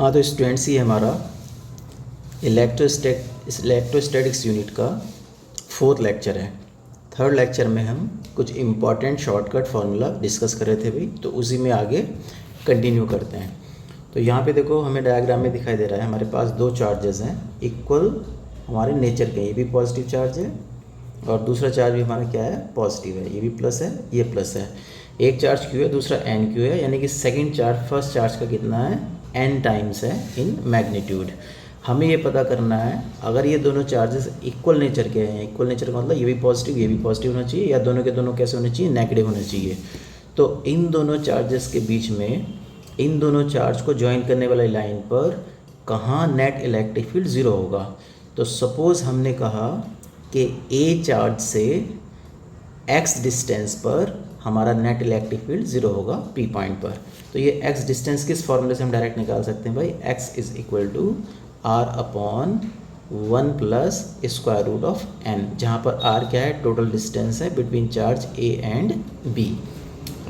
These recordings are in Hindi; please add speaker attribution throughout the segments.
Speaker 1: हाँ तो स्टूडेंट्स, ये हमारा इलेक्ट्रोस्टैटिक्स यूनिट का 4th लेक्चर है। 3rd लेक्चर में हम कुछ इम्पॉर्टेंट शॉर्टकट फार्मूला डिस्कस कर रहे थे भाई, तो उसी में आगे कंटिन्यू करते हैं। तो यहाँ पे देखो, हमें डायग्राम में दिखाई दे रहा है हमारे पास दो चार्जेस हैं इक्वल हमारे नेचर के। ये भी पॉजिटिव चार्ज है और दूसरा चार्ज भी हमारा क्या है, पॉजिटिव है। ये भी प्लस है, ये प्लस है। एक चार्ज क्यू है, दूसरा एन क्यू है, यानी कि सेकंड चार्ज फर्स्ट चार्ज का कितना है, एन टाइम्स है इन मैग्नीट्यूड। हमें ये पता करना है अगर ये दोनों चार्जेस इक्वल नेचर के हैं। इक्वल नेचर का मतलब ये भी पॉजिटिव होना चाहिए, या दोनों के दोनों कैसे होने चाहिए, नेगेटिव होने चाहिए। तो इन दोनों चार्जेस के बीच में इन दोनों चार्ज को ज्वाइन करने वाली लाइन पर कहाँ नेट इलेक्ट्रिक फील्ड ज़ीरो होगा। तो सपोज़ हमने कहा कि ए चार्ज से एक्स डिस्टेंस पर हमारा नेट इलेक्ट्रिक फील्ड ज़ीरो होगा पी पॉइंट पर। तो ये एक्स डिस्टेंस किस फॉर्मूले से हम डायरेक्ट निकाल सकते हैं भाई, x is equal to r upon 1 plus square root of n, जहाँ पर आर क्या है, टोटल डिस्टेंस है between charge A and B.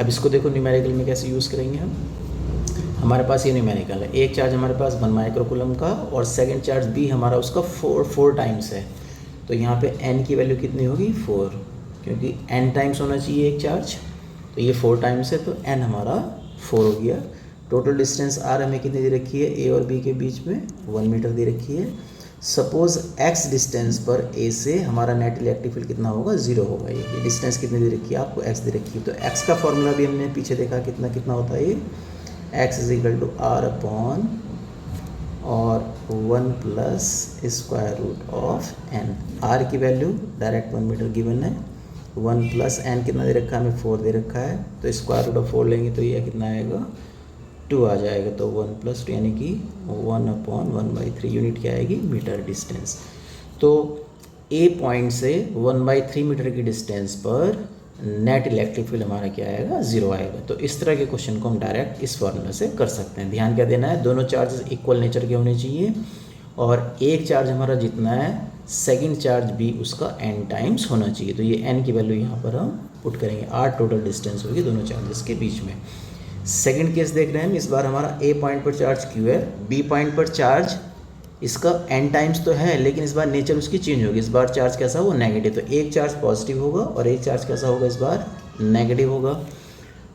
Speaker 1: अब इसको देखो न्यूमेरिकल में कैसे यूज़ करेंगे हम। हमारे पास ये न्यूमेरिकल है, एक चार्ज हमारे पास 1 माइक्रोकूलम का और सेकंड चार्ज बी हमारा उसका 4 टाइम्स है। तो यहाँ पे n की वैल्यू कितनी होगी, 4, क्योंकि n टाइम्स होना चाहिए एक चार्ज, तो ये 4 टाइम्स है, तो n हमारा 4 हो गया। टोटल डिस्टेंस r हमें कितनी दे रखी है, a और b के बीच में 1 मीटर दे रखी है। सपोज x डिस्टेंस पर a से हमारा नेट इलेक्ट्रिक फील्ड कितना होगा, 0 होगा। ये डिस्टेंस कितनी दे रखी है आपको, x दे रखी है। तो x का फॉर्मूला भी हमने पीछे देखा कितना कितना होता है, ये x is equal to r upon और 1 plus square root of n. R की वैल्यू डायरेक्ट 1 मीटर गिवन है, 1 प्लस एन कितना दे रखा है, हमें 4 दे रखा है। तो स्क्वायर रूट ऑफ 4 लेंगे तो ये कितना आएगा, 2 आ जाएगा। तो 1 प्लस 2 यानी कि 1 अपॉन 1/3 यूनिट क्या आएगी, मीटर डिस्टेंस। तो ए पॉइंट से 1/3 मीटर की डिस्टेंस पर नेट इलेक्ट्रिक फील्ड हमारा क्या आएगा, 0 आएगा। तो इस तरह के क्वेश्चन को हम डायरेक्ट इस फॉर्मूला से कर सकते हैं। ध्यान क्या देना है, दोनों चार्जेस इक्वल नेचर के होने चाहिए और एक चार्ज हमारा जितना है सेकंड चार्ज भी उसका n टाइम्स होना चाहिए। तो ये n की वैल्यू यहाँ पर हम पुट करेंगे। r टोटल डिस्टेंस होगी दोनों चार्जेस के बीच में। सेकंड केस देख रहे हैं हम, इस बार हमारा a पॉइंट पर चार्ज q है, b पॉइंट पर चार्ज इसका n टाइम्स तो है, लेकिन इस बार नेचर उसकी चेंज होगी। इस बार चार्ज कैसा हो, नेगेटिव। तो एक चार्ज पॉजिटिव होगा और एक चार्ज कैसा होगा, इस बार नेगेटिव होगा।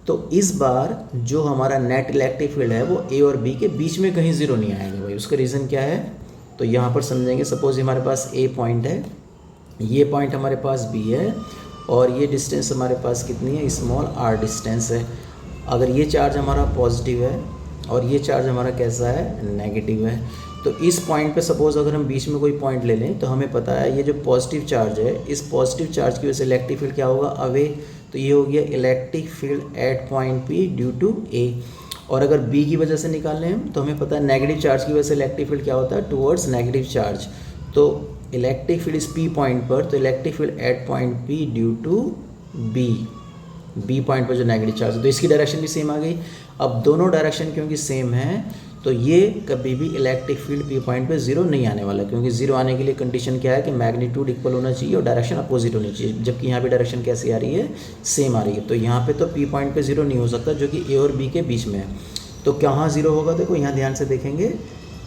Speaker 1: तो इस बार जो हमारा नेट इलेक्ट्रिक फील्ड है वो a और b के बीच में कहीं 0 नहीं आएगा भाई। उसका रीज़न क्या है, तो यहाँ पर समझेंगे। सपोज हमारे पास a पॉइंट है, ये पॉइंट हमारे पास b है और ये डिस्टेंस हमारे पास कितनी है, स्मॉल r डिस्टेंस है। अगर ये चार्ज हमारा पॉजिटिव है और ये चार्ज हमारा कैसा है, नेगेटिव है, तो इस पॉइंट पे सपोज अगर हम बीच में कोई पॉइंट ले लें तो हमें पता है ये जो पॉजिटिव चार्ज है, इस पॉजिटिव चार्ज की वजह से इलेक्ट्रिक फील्ड क्या होगा, अवे। तो ये हो गया electric field at point P due to A. और अगर बी की वजह से निकालें हम तो हमें पता है नेगेटिव चार्ज की वजह से इलेक्ट्रिक फील्ड क्या होता है, टुवर्ड्स नेगेटिव चार्ज। तो इलेक्ट्रिक फील्ड इस पी पॉइंट पर, तो electric field at point P due to B point पर जो नेगेटिव चार्ज है, तो इसकी डायरेक्शन भी सेम आ गई। अब दोनों डायरेक्शन क्योंकि सेम है तो ये कभी भी इलेक्ट्रिक फील्ड पी पॉइंट पे 0 नहीं आने वाला, क्योंकि 0 आने के लिए कंडीशन क्या है कि मैग्नीट्यूड इक्वल होना चाहिए और डायरेक्शन अपोजिट होनी चाहिए। जबकि यहाँ पे डायरेक्शन कैसी आ रही है, सेम आ रही है। तो यहाँ पे तो पी पॉइंट पे 0 नहीं हो सकता, जो कि ए और बी के बीच में है। तो कहाँ 0 होगा, देखो यहाँ ध्यान से देखेंगे,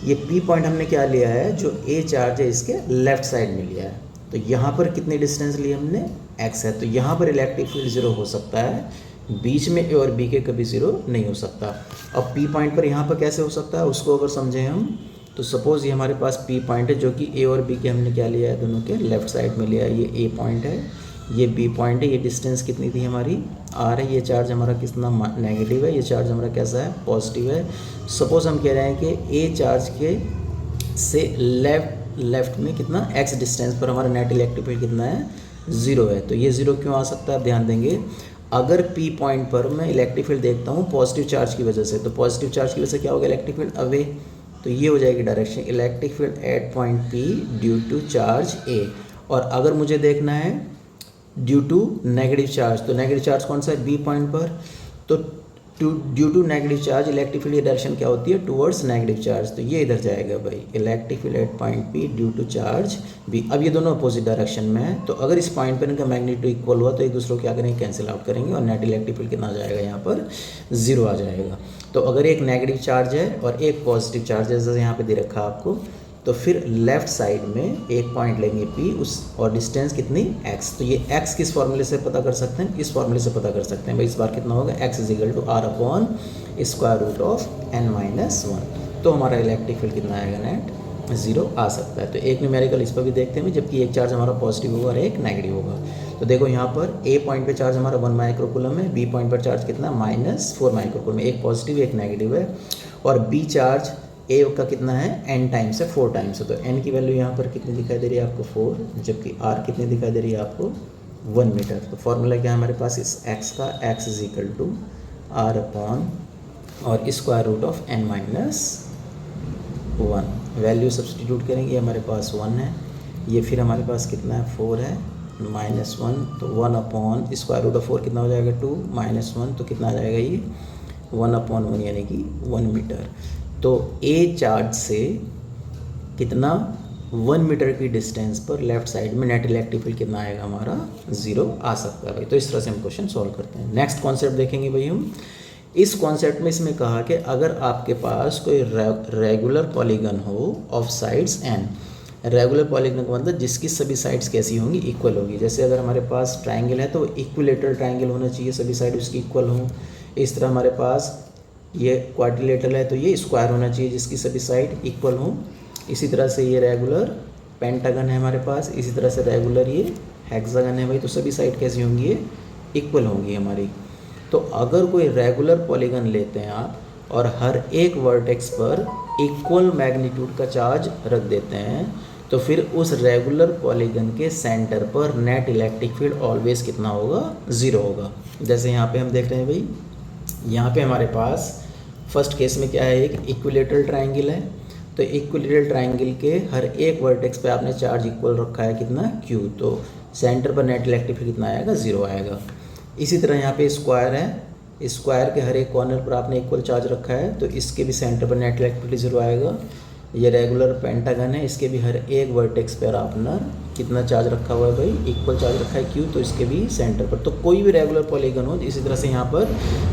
Speaker 1: ये पी पॉइंट हमने क्या लिया है, जो ए चार्ज है इसके लेफ्ट साइड में लिया है। तो यहाँ पर कितनी डिस्टेंस ली हमने, x है। तो यहाँ पर इलेक्ट्रिक फील्ड 0 हो सकता है, बीच में ए और बी के कभी 0 नहीं हो सकता। अब पी पॉइंट पर यहाँ पर कैसे हो सकता है, उसको अगर समझें हम, तो सपोज़ ये हमारे पास पी पॉइंट है जो कि ए और बी के हमने क्या लिया है, दोनों के लेफ्ट साइड में लिया है। ये ए पॉइंट है, ये बी पॉइंट है। ये डिस्टेंस कितनी थी हमारी, आर है। ये चार्ज हमारा कितना नेगेटिव है, ये चार्ज हमारा कैसा है, पॉजिटिव है। सपोज़ हम कह रहे हैं कि ए चार्ज के से लेफ्ट में कितना एक्स डिस्टेंस पर हमारा नेट इलेक्ट्रिक फील्ड कितना है, 0 है। तो ये 0 क्यों आ सकता है, आप ध्यान देंगे। अगर पी पॉइंट पर मैं इलेक्ट्रिक फील्ड देखता हूँ पॉजिटिव चार्ज की वजह से, तो पॉजिटिव चार्ज की वजह से क्या होगा, इलेक्ट्रिक फील्ड अवे। तो ये हो जाएगी direction, electric field at point P due to charge A. और अगर मुझे देखना है ड्यू टू नेगेटिव चार्ज, तो नेगेटिव चार्ज कौन सा है, बी पॉइंट पर। तो due to negative charge electric field की डायरेक्शन क्या होती है, टुवर्ड्स नेगेटिव चार्ज। तो ये इधर जाएगा भाई, electric field at point P due to charge B. अब ये दोनों अपोजिट डायरेक्शन में है, तो अगर इस पॉइंट पर इनका मैग्नीट्यूड इक्वल हुआ तो एक दूसरे को क्या करेंगे, कैंसिल आउट करेंगे और नेट इलेक्ट्रिक फील्ड कितना आ जाएगा, यहाँ पर 0 आ जाएगा। तो अगर एक नेगेटिव चार्ज है और एक पॉजिटिव चार्ज है, जैसे यहाँ पे दे रखा है आपको, तो फिर लेफ्ट साइड में एक पॉइंट लेंगे P उस, और डिस्टेंस कितनी x। तो ये x किस फॉर्मूले से पता कर सकते हैं, इस फॉर्मूले से पता कर सकते हैं भाई। इस बार कितना होगा, x = r/√(n-1)। तो हमारा इलेक्ट्रिक फील्ड कितना आएगा, नेट 0 आ सकता है। तो एक न्यूमेरिकल इस पर भी देखते हैं, जबकि एक चार्ज हमारा पॉजिटिव होगा और एक नेगेटिव होगा। तो देखो यहाँ पर A पॉइंट पे चार्ज हमारा 1 माइक्रोकूलम है, B पॉइंट पर चार्ज कितना -4 माइक्रोकूलम, एक पॉजिटिव एक नेगेटिव है। और B चार्ज A का कितना है, n टाइम्स है, 4 टाइम्स है। तो n की वैल्यू यहाँ पर कितनी दिखाई दे रही है आपको, 4, जबकि r कितनी दिखाई दे रही है आपको, 1 मीटर। तो फॉर्मूला क्या है हमारे पास इस x का, x = r/ और (n-1)। वैल्यू सब्सटीट्यूट करेंगे, ये हमारे पास 1 है, ये फिर हमारे पास कितना है, 4 है, -1, तो 1/(4) कितना हो जाएगा, 2, -1 तो कितना आ जाएगा ये 1/1 यानी कि 1 मीटर। तो A चार्ज से कितना, 1 मीटर की डिस्टेंस पर लेफ्ट साइड में नेट इलेक्ट्रिक फील्ड कितना आएगा हमारा, 0 आ सकता है भाई। तो इस तरह से हम क्वेश्चन सॉल्व करते हैं। नेक्स्ट कॉन्सेप्ट देखेंगे भाई हम। इस कॉन्सेप्ट में इसमें कहा कि अगर आपके पास कोई रेगुलर पॉलीगन हो of sides n, regular polygon का मतलब जिसकी सभी साइड्स कैसी होंगी, इक्वल होगी। जैसे अगर हमारे पास ट्राइंगल है तो इक्विलेटरल ट्राइंगल होना चाहिए, सभी साइड उसकी इक्वल हों। इस तरह हमारे पास ये क्वाड्रिलेटरल है तो ये स्क्वायर होना चाहिए जिसकी सभी साइड इक्वल हों। इसी तरह से ये रेगुलर पेंटागन है हमारे पास, इसी तरह से रेगुलर ये हेक्सागन है भाई। तो सभी साइड कैसी होंगी, ये इक्वल होंगी हमारी। तो अगर कोई रेगुलर पॉलीगन लेते हैं आप और हर एक वर्टेक्स पर इक्वल मैग्नीट्यूड का चार्ज रख देते हैं, तो फिर उस रेगुलर पॉलीगन के सेंटर पर नेट इलेक्ट्रिक फील्ड ऑलवेज कितना होगा, 0 होगा। जैसे यहाँ पे हम देख रहे हैं भाई, यहाँ पे हमारे पास फर्स्ट केस में क्या है, एक इक्विलेटरल ट्राइंगल है। तो इक्विलेटरल ट्राइंगल के हर एक वर्टेक्स पे आपने चार्ज इक्वल रखा है कितना, Q। तो सेंटर पर नेट इलेक्ट्रिक फील्ड कितना आएगा, 0 आएगा। इसी तरह यहाँ पे स्क्वायर है, स्क्वायर के हर एक कॉर्नर पर आपने इक्वल चार्ज रखा है, तो इसके भी सेंटर पर नेट इलेक्ट्रिक फील्ड 0 आएगा। ये रेगुलर पेंटागन है, इसके भी हर एक वर्टेक्स पर आपने कितना चार्ज रखा हुआ है भाई, इक्वल चार्ज रखा है Q, तो इसके भी सेंटर पर। तो कोई भी रेगुलर पॉलीगन हो, इसी तरह से यहाँ पर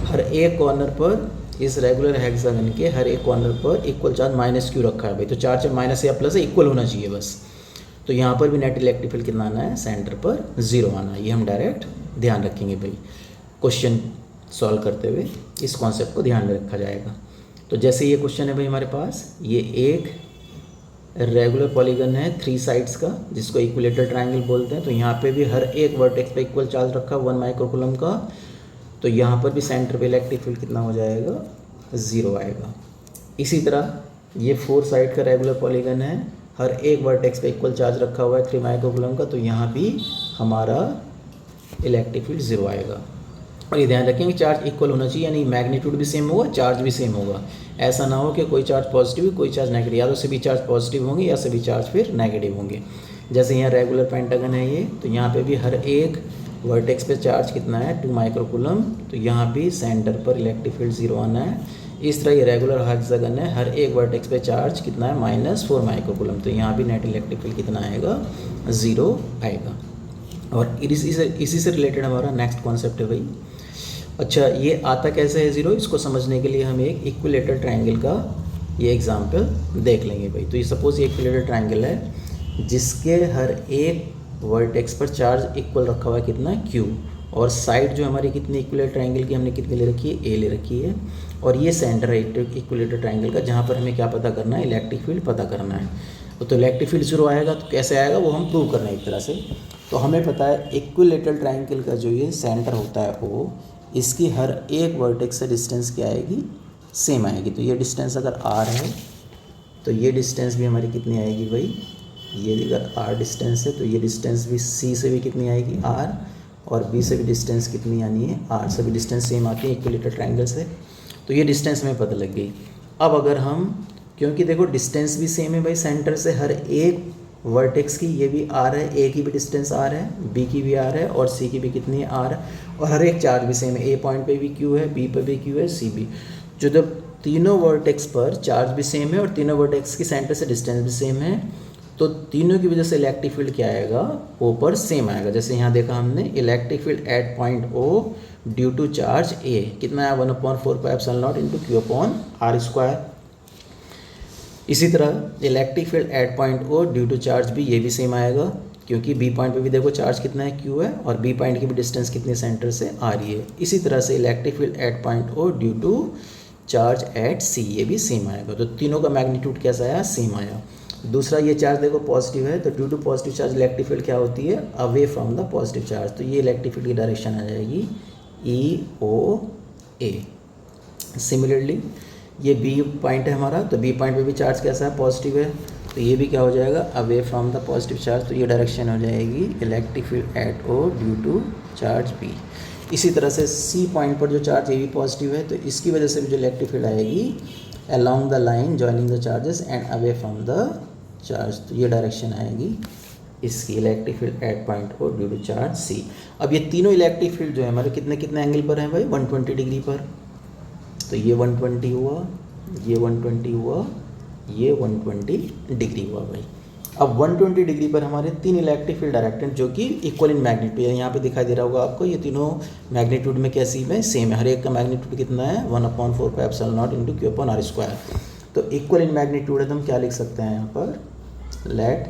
Speaker 1: हर एक कॉर्नर पर इस रेगुलर हेक्सागन के हर एक कॉर्नर पर इक्वल चार्ज -Q रखा है भाई। तो चार्ज माइनस या प्लस है, इक्वल होना चाहिए बस। तो यहाँ पर भी नेट इलेक्ट्रिक फील्ड कितना आना है, सेंटर पर 0 आना है। ये हम डायरेक्ट ध्यान रखेंगे भाई, क्वेश्चन सॉल्व करते हुए इस कॉन्सेप्ट को ध्यान में रखा जाएगा। तो जैसे ये क्वेश्चन है भाई हमारे पास, ये एक रेगुलर पॉलीगन है 3 साइड्स का, जिसको इक्विलेटरल ट्रायंगल बोलते हैं। तो यहाँ पे भी हर एक वर्टेक्स पे इक्वल चार्ज रखा 1 माइक्रोकूलम का। तो यहाँ पर भी सेंटर पे इलेक्ट्रिक फील्ड कितना हो जाएगा, 0 आएगा। इसी तरह ये 4 साइड का रेगुलर पॉलीगन है, हर एक वर्टेक्स पे इक्वल चार्ज रखा हुआ है 3 माइक्रोकूलम का। तो यहाँ भी हमारा इलेक्ट्रिक फील्ड 0 आएगा। और ये ध्यान रखें कि चार्ज इक्वल होना चाहिए, यानी मैग्नीट्यूड भी सेम होगा, चार्ज भी सेम होगा। ऐसा ना हो कि कोई चार्ज पॉजिटिव कोई चार्ज नेगेटिव, या तो सभी चार्ज पॉजिटिव होंगे या सभी चार्ज फिर नेगेटिव होंगे। जैसे यहाँ रेगुलर पेंटागन है ये, तो यहाँ पे भी हर एक वर्टेक्स पे चार्ज कितना है, 2 माइक्रोकूलम। तो यहाँ भी सेंटर पर इलेक्ट्रिक फील्ड 0 आना है। इस तरह ये रेगुलर हेक्सागन है, हर एक वर्टेक्स पे चार्ज कितना है, -4 माइक्रोकूलम। तो यहाँ भी नेट इलेक्ट्रिक फील्ड कितना आएगा, 0 आएगा। और इसी से रिलेटेड हमारा नेक्स्ट कॉन्सेप्ट है भाई। अच्छा, ये आता कैसे है 0, इसको समझने के लिए हम एक इक्विलेटरल ट्रायंगल का ये एग्जांपल देख लेंगे भाई। तो ये सपोज ये इक्विलेटरल ट्रायंगल है जिसके हर एक वर्टेक्स पर चार्ज इक्वल रखा हुआ है कितना, Q। और साइड जो हमारी कितनी इक्विलेटरल ट्रायंगल की हमने कितनी ले रखी है, A ले रखी है। और ये सेंटर है इक्विलेटरल ट्रायंगल का, जहाँ पर हमें क्या पता करना है, इलेक्ट्रिक फील्ड पता करना है। तो इलेक्ट्रिक फील्ड 0 आएगा, तो कैसे आएगा वो हम प्रूव करना है एक तरह से। तो हमें पता है इक्विलेटरल ट्रायंगल का जो ये सेंटर होता है O, इसकी हर एक वर्टेक्स से डिस्टेंस क्या आएगी, सेम आएगी। तो ये डिस्टेंस अगर r है तो ये डिस्टेंस भी हमारी कितनी आएगी भाई, ये अगर r डिस्टेंस है तो ये डिस्टेंस भी C से भी कितनी आएगी, r, और B से भी डिस्टेंस कितनी आनी है, r। से भी डिस्टेंस सेम आती है इक्विलेटरल ट्रायंगल से। तो ये डिस्टेंस हमें पता लग गई। अब अगर हम, क्योंकि देखो डिस्टेंस भी सेम है भाई सेंटर से हर एक वर्टेक्स की, ये भी r है, A की भी डिस्टेंस r है, B की भी r है, और C की भी कितनी है, r। और हर एक चार्ज भी सेम है, A पॉइंट पे भी Q है, B पे भी Q है, C भी। जो जब तीनों वर्टेक्स पर चार्ज भी सेम है और तीनों वर्टेक्स की सेंटर से डिस्टेंस भी सेम है, तो तीनों की वजह से इलेक्ट्रिक फील्ड क्या आएगा, O पर सेम आएगा। जैसे यहाँ देखा हमने, electric field at point O due to charge A कितना है 1/4πε0 इंटू Q/r²। इसी तरह electric field at point O due to charge B, ये भी सेम आएगा क्योंकि बी पॉइंट पे भी देखो चार्ज कितना है Q है और बी पॉइंट की भी डिस्टेंस कितनी सेंटर से आ रही है। इसी तरह से electric field at point O due to charge at C, ये भी सेम आएगा। तो तीनों का मैग्नीट्यूड कैसा आया, सेम आया। दूसरा ये चार्ज देखो पॉजिटिव है, तो due to positive charge electric field क्या होती है, away from the positive charge. तो ये इलेक्ट्रिक फील्ड की डायरेक्शन आ जाएगी EOA। सिमिलरली ये बी पॉइंट है हमारा, तो बी पॉइंट पे भी चार्ज कैसा है, पॉजिटिव है, तो ये भी क्या हो जाएगा, away from the positive charge. तो ये डायरेक्शन हो जाएगी electric field at O due to charge B. इसी तरह से सी पॉइंट पर जो चार्ज ये भी पॉजिटिव है, तो इसकी वजह से भी जो इलेक्ट्रिक फील्ड आएगी along the line joining the charges and away from the charge. तो ये डायरेक्शन आएगी इसकी electric field at point O due to charge C. अब ये तीनों इलेक्ट्रिक फील्ड जो है हमारे कितने कितने एंगल पर हैं भाई, 120 डिग्री पर। तो ये 120 हुआ, ये 120 हुआ, ये 120 डिग्री हुआ भाई। अब 120 डिग्री पर हमारे तीन इलेक्ट्रिक फील्ड डायरेक्टेड जो कि इक्वल इन मैग्नीट्यूड है, यहाँ पे दिखाई दे रहा होगा आपको, ये तीनों मैग्नीट्यूड में कैसी है, सेम है। हर एक का मैग्नीट्यूड कितना है 1/4πε0 इंटू Q/r²। तो इक्वल इन मैग्नीट्यूड है, तो हम क्या लिख सकते हैं यहाँ पर, let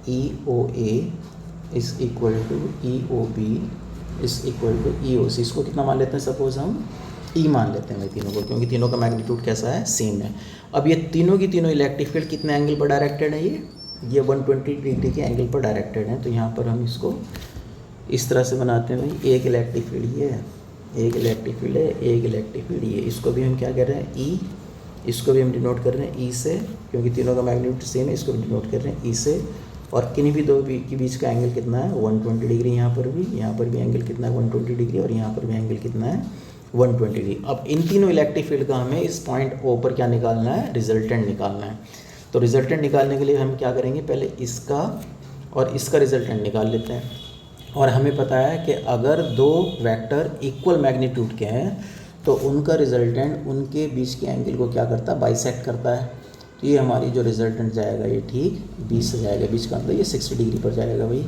Speaker 1: EOA is equal to EOB is equal to EOC। इसको कितना मान लेते हैं, सपोज हम E मान लेते हैं भाई तीनों को, क्योंकि तीनों का मैग्नीट्यूड कैसा है, सेम है। अब ये तीनों की तीनों इलेक्ट्रिक फील्ड कितने एंगल पर डायरेक्टेड है, ये 120 डिग्री के एंगल पर डायरेक्टेड है। तो यहाँ पर हम इसको इस तरह से बनाते हैं भाई, एक इलेक्ट्रिक फील्ड ये है, एक इलेक्ट्रिक फील्ड है, एक इलेक्ट्रिक फील्ड ये, इसको भी हम क्या कर रहे हैं E, इसको भी हम डिनोट कर रहे हैं E से, क्योंकि तीनों का मैग्नीट्यूड सेम है, इसको भी डिनोट कर रहे हैं E से। और किन्हीं भी दो के बीच का एंगल कितना है 120 डिग्री, यहाँ पर भी एंगल कितना है 120 डिग्री, और यहाँ पर भी एंगल कितना है 120 डिग्री। अब इन तीनों इलेक्ट्रिक फील्ड का हमें इस पॉइंट O पर क्या निकालना है, रिजल्टेंट निकालना है। तो रिजल्टेंट निकालने के लिए हम क्या करेंगे, पहले इसका और इसका रिजल्टेंट निकाल लेते हैं। और हमें पता है कि अगर दो वेक्टर इक्वल मैग्नीट्यूड के हैं तो उनका रिजल्टेंट उनके बीच के एंगल को क्या करता है, बाइसेक्ट करता है। तो ये हमारी जो रिजल्टेंट जाएगा ये ठीक 20 से जाएगा, बीच का अंतर ये 60 डिग्री पर जाएगा भाई।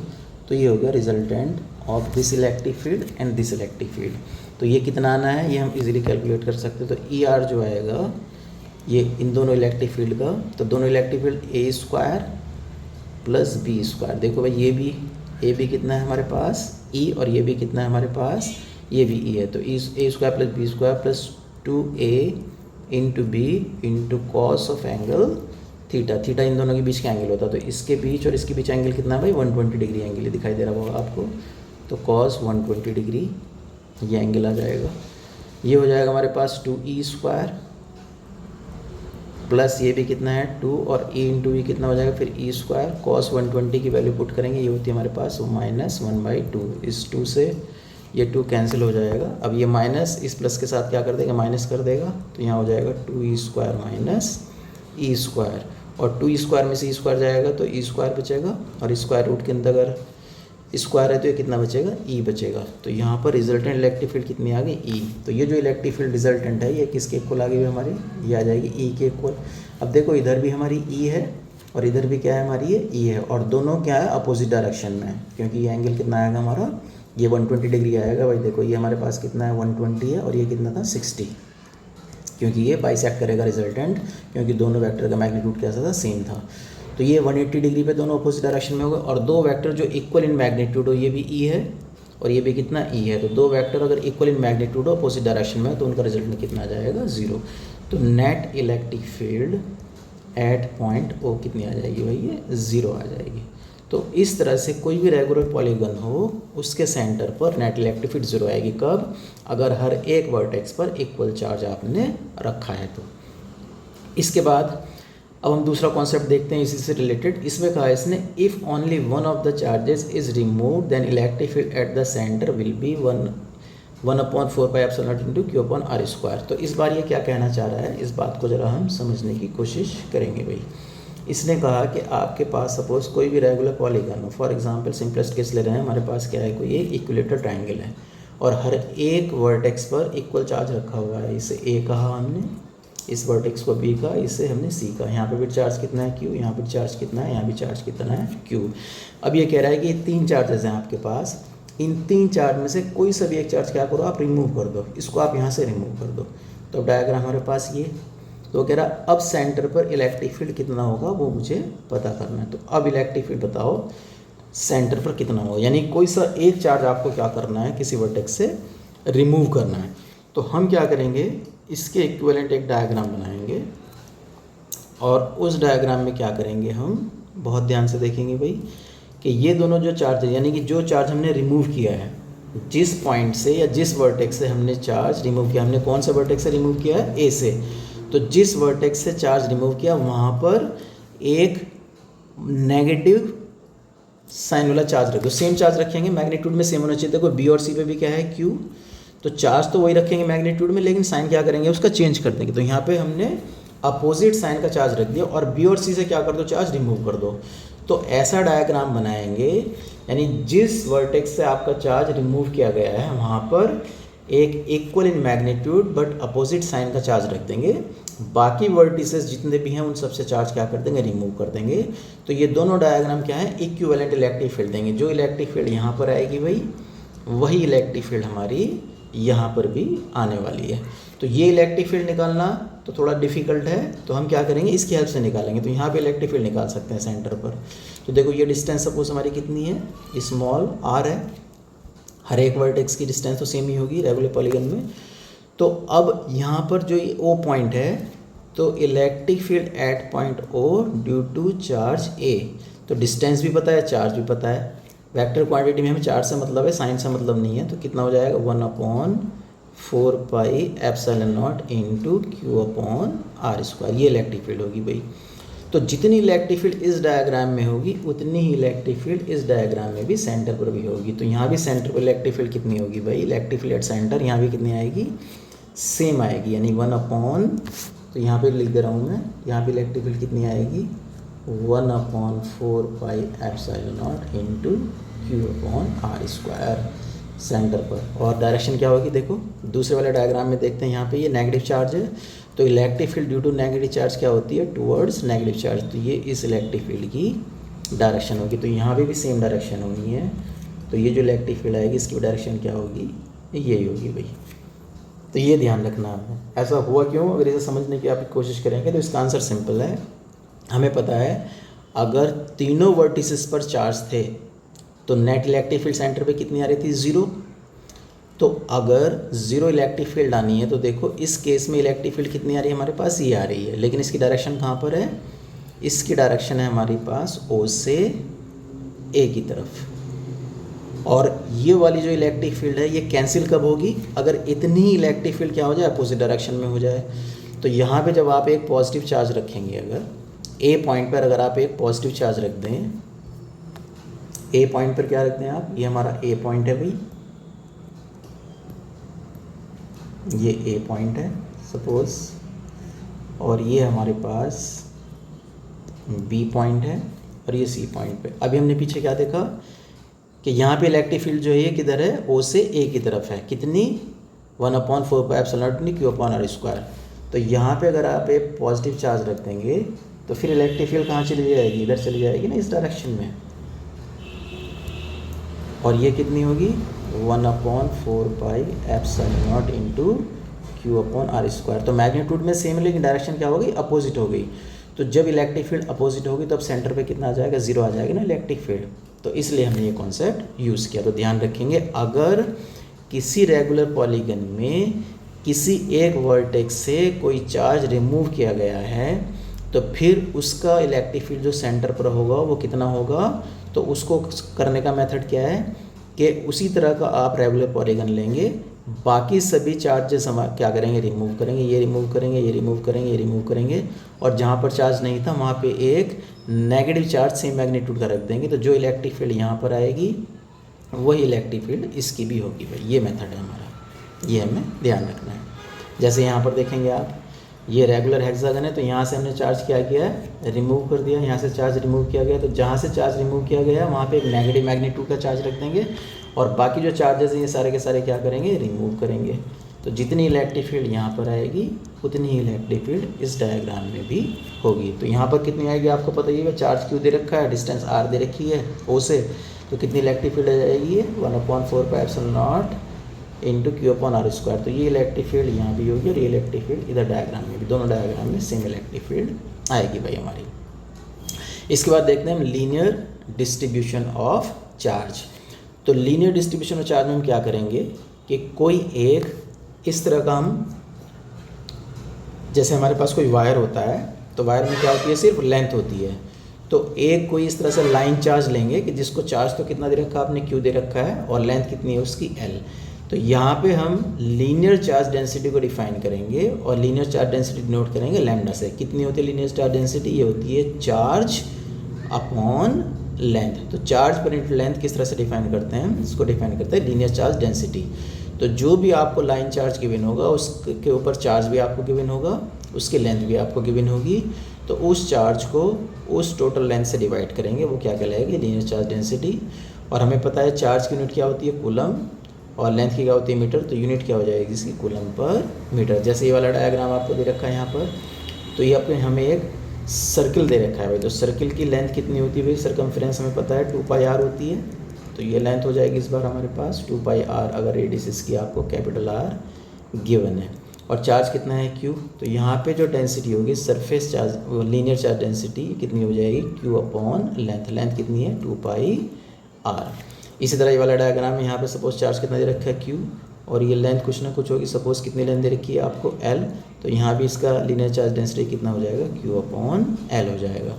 Speaker 1: तो ये हो गया resultant of this electric field and this electric field. तो ये कितना आना है, ये हम इजीली कैलकुलेट कर सकते हैं। तो ER जो आएगा ये इन दोनों इलेक्ट्रिक फील्ड का, तो दोनों electric field A² plus B²। देखो भाई ये भी A भी कितना है हमारे पास E, और ये भी कितना है हमारे पास, ये भी E है। तो A² plus B² plus 2A into B into cos of angle theta. Theta इन दोनों के बीच का एंगल होता है, तो इसके बीच और इसके बीच एंगल कितना है भाई 120 डिग्री एंगल, ये दिखाई दे रहा होगा आपको। तो कॉस 120 डिग्री ये एंगल आ जाएगा। ये हो जाएगा हमारे पास 2E² प्लस ये भी कितना है 2, और E इंटू E कितना हो जाएगा फिर E²। कॉस 120 की वैल्यू पुट करेंगे, ये होती है हमारे पास -1/2। इस 2 से ये 2 कैंसिल हो जाएगा। अब ये माइनस इस प्लस के साथ क्या कर देगा, माइनस कर देगा। तो यहाँ हो जाएगा 2E² माइनस E², और 2E² में से E² जाएगा तो E² बचेगा, और स्क्वायर रूट के अंदर अगर स्क्वायर है तो ये कितना बचेगा, E बचेगा। तो यहाँ पर रिजल्टेंट इलेक्ट्रिक फील्ड कितनी आ गई, E। तो ये जो इलेक्ट्रिक फील्ड रिजल्टेंट है ये किसके इक्वल आ गई हमारी, ये आ जाएगी E के इक्वल। अब देखो इधर भी हमारी E है और इधर भी क्या है हमारी ये E है, और दोनों क्या है अपोजिट डायरेक्शन में, क्योंकि ये एंगल कितना आएगा हमारा, ये 120 डिग्री आएगा भाई। देखो ये हमारे पास कितना है 120 है, और ये कितना था 60, क्योंकि ये बाइसेक्ट करेगा रिजल्टेंट, क्योंकि दोनों वेक्टर का मैग्नीट्यूड कैसा था, सेम था। तो ये 180 डिग्री पे दोनों अपोजिट डायरेक्शन में होगा, और दो वेक्टर जो इक्वल इन मैग्नीट्यूड हो, ये भी E है और ये भी कितना E है। तो दो वेक्टर अगर इक्वल इन मैग्नीट्यूड हो अपोजिट डायरेक्शन में, तो उनका रिजल्ट में कितना आ जाएगा 0। तो net electric field at point O कितनी आ जाएगी भाई, ये 0 आ जाएगी। तो इस तरह से कोई भी रेगुलर पॉलीगन हो उसके सेंटर पर नेट इलेक्ट्रिक फील्ड 0 आएगी। कब, अगर हर एक वर्टेक्स पर इक्वल चार्ज आपने रखा है तो। इसके बाद अब हम दूसरा कॉन्सेप्ट देखते हैं इसी से रिलेटेड। इसमें कहा है इसने, if only one of the charges is remove then electric field at the centre will be 1/4πε0 into Q/r²। तो इस बार ये क्या कहना चाह रहा है, इस बात को ज़रा हम समझने की कोशिश करेंगे भाई। इसने कहा कि आपके पास सपोज कोई भी रेगुलर पॉलीगन हो, फॉर एग्जांपल सिंपलेस्ट केस ले रहे हैं, हमारे पास क्या है, कोई एक इक्विलेटर ट्रायंगल है और हर एक वर्टेक्स पर इक्वल चार्ज रखा हुआ है। इसे A कहा हमने, इस वर्टेक्स को B का, इसे हमने C का। यहाँ पे भी चार्ज कितना है Q, यहाँ पे चार्ज कितना है, यहाँ भी चार्ज कितना है Q। अब ये कह रहा है कि 3 चार्जेस हैं आपके पास, इन 3 चार्ज में से कोई सा भी एक चार्ज क्या करो आप रिमूव कर दो, इसको आप यहाँ से रिमूव कर दो। तो डायग्राम हमारे पास ये, तो कह रहा अब सेंटर पर इलेक्ट्रिक फील्ड कितना होगा वो मुझे पता करना है। तो अब इलेक्ट्रिक फील्ड बताओ सेंटर पर कितना होगा, यानी कोई सा एक चार्ज आपको क्या करना है, किसी वर्टेक्स से रिमूव करना है। तो हम क्या करेंगे, इसके इक्विवेलेंट एक डायग्राम बनाएंगे और उस डायग्राम में क्या करेंगे हम बहुत ध्यान से देखेंगे भाई कि ये दोनों जो चार्ज है, यानी कि जो चार्ज हमने रिमूव किया है, जिस पॉइंट से या जिस वर्टेक्स से हमने चार्ज रिमूव किया, हमने कौन सा वर्टेक्स से रिमूव किया है, ए से, तो जिस वर्टेक्स से चार्ज रिमूव किया वहाँ पर एक नेगेटिव साइन वाला चार्ज रखो। सेम चार्ज रखेंगे, मैग्नीट्यूड में सेम होना चाहिए। देखो बी और सी पे भी क्या है, क्यू, तो चार्ज तो वही रखेंगे मैग्नीट्यूड में, लेकिन साइन क्या करेंगे उसका चेंज कर देंगे। तो यहाँ पे हमने अपोजिट साइन का चार्ज रख दिया और बी और सी से क्या कर दो, चार्ज रिमूव कर दो। तो ऐसा डायग्राम बनाएंगे, यानी जिस वर्टेक्स से आपका चार्ज रिमूव किया गया है वहाँ पर एक equal in magnitude but opposite sign का चार्ज रख देंगे, बाकी वर्टिसेस जितने भी हैं उन सबसे चार्ज क्या कर देंगे, रिमूव कर देंगे। तो ये दोनों डायग्राम क्या है, इक्विवेलेंट इलेक्ट्रिक फील्ड देंगे। जो इलेक्ट्रिक फील्ड यहाँ पर आएगी भाई, वही इलेक्ट्रिक फील्ड हमारी यहाँ पर भी आने वाली है। तो ये इलेक्ट्रिक फील्ड निकालना तो थोड़ा डिफिकल्ट है, तो हम क्या करेंगे, इसकी हेल्प से निकालेंगे। तो यहाँ पे इलेक्ट्रिक फील्ड निकाल सकते हैं सेंटर पर। तो देखो ये डिस्टेंस सपोज हमारी कितनी है, स्मॉल आर है, हर एक वर्टेक्स की डिस्टेंस तो सेम ही होगी रेगुलर पॉलीगन में। तो अब यहाँ पर जो ओ पॉइंट है, तो electric field at point O due to charge A, तो डिस्टेंस भी पता है, चार्ज भी पता है। वेक्टर क्वांटिटी में हमें चार्ज से मतलब है, साइन से मतलब नहीं है। तो कितना हो जाएगा, 1/4 pi epsilon naught into Q upon are square, ये इलेक्ट्रिक फील्ड होगी भाई। तो जितनी इलेक्ट्रिक फील्ड इस डायग्राम में होगी उतनी ही इलेक्ट्रिक फील्ड इस डायग्राम में भी सेंटर पर भी होगी। तो यहाँ भी सेंटर पर इलेक्ट्रिक फील्ड कितनी होगी भाई, इलेक्ट्रिक फील्ड एट सेंटर यहाँ भी कितनी आएगी, सेम आएगी, यानी 1/, तो यहाँ पे लिख दे रहा हूँ मैं, यहाँ पे इलेक्ट्रिक फील्ड कितनी आएगी, 1/4 pi epsilon naught into Q upon are square centre पर। और डायरेक्शन क्या होगी, देखो दूसरे वाले डायग्राम में देखते हैं, यहाँ पे ये नेगेटिव चार्ज है, तो electric field due to negative charge क्या होती है, टुवर्ड्स नेगेटिव चार्ज। तो ये इस इलेक्ट्रिक फील्ड की डायरेक्शन होगी। तो यहाँ पे भी सेम डायरेक्शन होनी है। तो ये जो इलेक्ट्रिक फील्ड आएगी इसकी डायरेक्शन क्या होगी, यही होगी भाई। तो ये ध्यान रखना है। ऐसा हुआ क्यों, अगर इसे समझने की आप कोशिश करेंगे तो इसका आंसर सिंपल है। हमें पता है अगर तीनों वर्टिसेस पर चार्ज थे तो नेट इलेक्ट्रिक फील्ड सेंटर पे कितनी आ रही थी, 0। तो अगर 0 इलेक्ट्रिक फील्ड आनी है तो देखो इस केस में इलेक्ट्रिक फील्ड कितनी आ रही है हमारे पास, ये आ रही है, लेकिन इसकी डायरेक्शन कहाँ पर है, इसकी डायरेक्शन है हमारे पास O से A की तरफ। और ये वाली जो इलेक्ट्रिक फील्ड है ये कैंसिल कब होगी, अगर इतनी ही इलेक्ट्रिक फील्ड क्या हो जाए, अपोजिट डायरेक्शन में हो जाए। तो यहाँ पे जब आप एक पॉजिटिव चार्ज रखेंगे, अगर A पॉइंट पर अगर आप एक पॉजिटिव चार्ज रख दें, A पॉइंट पर क्या रख दें आप, ये हमारा A पॉइंट है भाई, ये A पॉइंट है सपोज, और ये हमारे पास B पॉइंट है और ये C पॉइंट पे। अभी हमने पीछे क्या देखा कि यहाँ पे इलेक्ट्रिक फील्ड जो है ये किधर है, O से A की तरफ है, कितनी, 1/4 pi epsilon naught q upon are square. तो यहाँ पे अगर आप एक पॉजिटिव चार्ज रख देंगे तो फिर इलेक्ट्रिक फील्ड कहाँ चली जाएगी, इधर चली जाएगी ना, इस डायरेक्शन में। और ये कितनी होगी, 1/4 pi epsilon naught into Q upon are square. तो मैग्नीट्यूड में सेम है लेकिन डायरेक्शन क्या हो गई, अपोजिट हो गई। तो जब इलेक्ट्रिक फील्ड अपोजिट होगी तो अब सेंटर पे कितना आ जाएगा, 0 आ जाएगा ना इलेक्ट्रिक फील्ड। तो इसलिए हमने ये कॉन्सेप्ट यूज़ किया। तो ध्यान रखेंगे, अगर किसी रेगुलर पॉलीगन में किसी एक वर्टेक्स से कोई चार्ज रिमूव किया गया है तो फिर उसका इलेक्ट्रिक फील्ड जो सेंटर पर होगा वो कितना होगा। तो उसको करने का मेथड क्या है कि उसी तरह का आप रेगुलर पॉलीगन लेंगे, बाकी सभी चार्जेस हम क्या करेंगे, रिमूव करेंगे, ये रिमूव करेंगे, ये रिमूव करेंगे, ये रिमूव करेंगे, और जहाँ पर चार्ज नहीं था वहाँ पे एक नेगेटिव चार्ज सेम मैग्नीट्यूड का रख देंगे। तो जो इलेक्ट्रिक फील्ड यहाँ पर आएगी वही इलेक्ट्रिक फील्ड इसकी भी होगी भाई। ये मेथड है हमारा, ये हमें ध्यान रखना है। जैसे यहाँ पर देखेंगे आप, ये रेगुलर हेक्सागन है, तो यहाँ से हमने चार्ज क्या किया है, रिमूव कर दिया, यहाँ से चार्ज रिमूव किया गया। तो जहाँ से चार्ज रिमूव किया गया वहाँ पे एक नेगेटिव मैग्नीट्यूड का चार्ज रख देंगे, और बाकी जो चार्जेस हैं ये सारे के सारे क्या करेंगे, रिमूव करेंगे। तो जितनी इलेक्ट्रिक फील्ड यहाँ पर आएगी उतनी ही इलेक्ट्रिक फील्ड इस डायग्राम में भी होगी। तो यहाँ पर कितनी आएगी आपको पता ही है, चार्ज क्यों दे रखा है, डिस्टेंस r दे रखी है O से, तो कितनी इलेक्ट्रिक फील्ड आ जाएगी ये 1/4πε0 into Q upon are square. तो ये इलेक्ट्रिक फील्ड यहाँ भी होगी और ये इलेक्ट्रिक फील्ड इधर डायग्राम में भी, दोनों डायग्राम में सेम इलेक्ट्रिक फील्ड आएगी भाई हमारी। इसके बाद देखते हैं हम लीनियर डिस्ट्रीब्यूशन ऑफ चार्ज। तो लीनियर डिस्ट्रीब्यूशन ऑफ चार्ज में हम क्या करेंगे कि कोई एक इस तरह का हम, जैसे हमारे पास कोई वायर होता है तो वायर में क्या होती है, सिर्फ लेंथ होती है। तो एक कोई इस तरह से लाइन चार्ज लेंगे कि जिसको चार्ज तो कितना दे रखा है आपने, क्यू दे रखा है, और लेंथ कितनी है उसकी एल। तो यहाँ पे हम लीनियर चार्ज डेंसिटी को डिफाइन करेंगे और लीनियर चार्ज डेंसिटी डिनोट करेंगे लैम्डा से। कितनी होती है लीनियर चार्ज डेंसिटी, ये होती है चार्ज अपॉन लेंथ। तो चार्ज पर यूनिट लेंथ किस तरह से डिफाइन करते हैं, इसको डिफाइन करते हैं लीनियर चार्ज डेंसिटी। तो जो भी आपको लाइन चार्ज गिवन होगा उसके ऊपर चार्ज भी आपको गिवन होगा, उसकी लेंथ भी आपको गिवन होगी, तो उस चार्ज को उस टोटल लेंथ से डिवाइड करेंगे, वो क्या कहलाएगी, लीनियर चार्ज डेंसिटी। और हमें पता है चार्ज की यूनिट क्या होती है, कूलम, और लेंथ की क्या होती है, मीटर। तो यूनिट क्या हो जाएगी इसकी, कूलम पर मीटर। जैसे ये वाला डायग्राम आपको दे रखा है यहाँ पर, तो ये आपको हमें एक सर्किल दे रखा है भाई। तो सर्किल की लेंथ कितनी होती है भाई, सर्कमफ्रेंस हमें पता है 2πr होती है। तो ये लेंथ हो जाएगी इस बार हमारे पास 2πr, अगर रेडियस इसकी आपको कैपिटल R गिवन है। और चार्ज कितना है, Q। तो यहाँ पे जो डेंसिटी होगी surface charge, linear charge density कितनी हो जाएगी, Q अपॉन लेंथ। लेंथ कितनी है 2πr। इसी तरह ये वाला डायग्राम में यहाँ पे सपोज चार्ज कितना दे रखा है, Q, और ये लेंथ कुछ ना कुछ होगी, सपोज कितनी लेंथ दे रखी है आपको, L। तो यहाँ भी इसका लीनियर चार्ज डेंसिटी कितना हो जाएगा, Q अपॉन L हो जाएगा।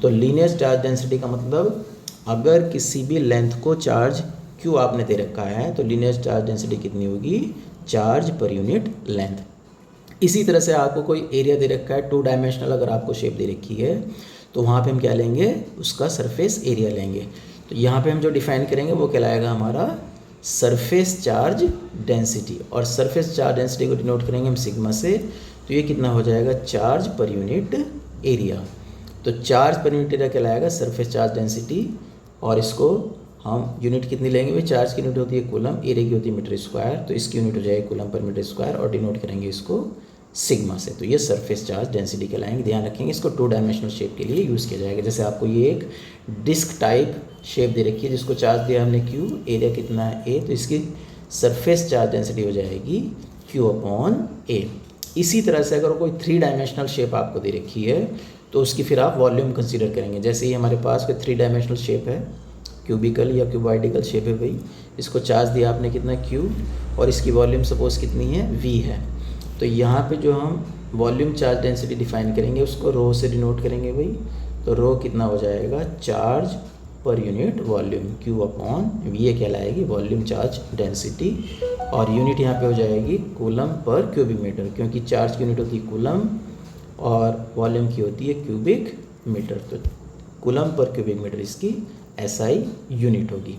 Speaker 1: तो लीनियर चार्ज डेंसिटी का मतलब अगर किसी भी लेंथ को चार्ज Q आपने दे रखा है तो लीनियर चार्ज डेंसिटी कितनी होगी, चार्ज पर यूनिट लेंथ। इसी तरह से आपको कोई एरिया दे रखा है 2 डायमेंशनल, अगर आपको शेप दे रखी है तो वहाँ पे हम क्या लेंगे, उसका सरफेस एरिया लेंगे। तो यहाँ पे हम जो डिफाइन करेंगे वो कहलाएगा हमारा सरफेस चार्ज डेंसिटी, और सरफेस चार्ज डेंसिटी को डिनोट करेंगे हम सिग्मा से। तो ये कितना हो जाएगा, चार्ज पर यूनिट एरिया। तो चार्ज पर यूनिट एरिया कहलाएगा सरफेस चार्ज डेंसिटी, और इसको हम यूनिट कितनी लेंगे भाई, चार्ज की यूनिट होती है कूलम, एरिया की होती है मीटर स्क्वायर। तो इसकी यूनिट हो जाएगी कूलम पर मीटर स्क्वायर, और डिनोट करेंगे इसको सिग्मा से। तो ये सरफेस चार्ज डेंसिटी कहलाएंगे। ध्यान रखेंगे इसको 2 डायमेंशनल शेप के लिए यूज़ किया जाएगा। जैसे आपको ये एक डिस्क टाइप शेप दे रखी है जिसको चार्ज दिया हमने Q, एरिया कितना है A, तो इसकी सरफेस चार्ज डेंसिटी हो जाएगी Q अपॉन A। इसी तरह से अगर कोई 3 डायमेंशनल शेप आपको दे रखी है तो उसकी फिर आप वॉल्यूम कंसीडर करेंगे। जैसे ही हमारे पास कोई 3 डायमेंशनल शेप है, क्यूबिकल या क्यूबॉइडिकल शेप है भाई, इसको चार्ज दिया आपने कितना Q, और इसकी वॉल्यूम सपोज कितनी है V है। तो यहाँ पे जो हम वॉल्यूम चार्ज डेंसिटी डिफाइन करेंगे उसको रो से डिनोट करेंगे भाई। तो रो कितना हो जाएगा, चार्ज पर unit volume, Q upon V, ये कहलाएगी वॉल्यूम चार्ज डेंसिटी। और यूनिट यहाँ पे हो जाएगी कूलम पर क्यूबिक मीटर, क्योंकि चार्ज की यूनिट होती है कूलम और वॉल्यूम की होती है क्यूबिक मीटर। तो कूलम पर क्यूबिक मीटर इसकी SI यूनिट होगी।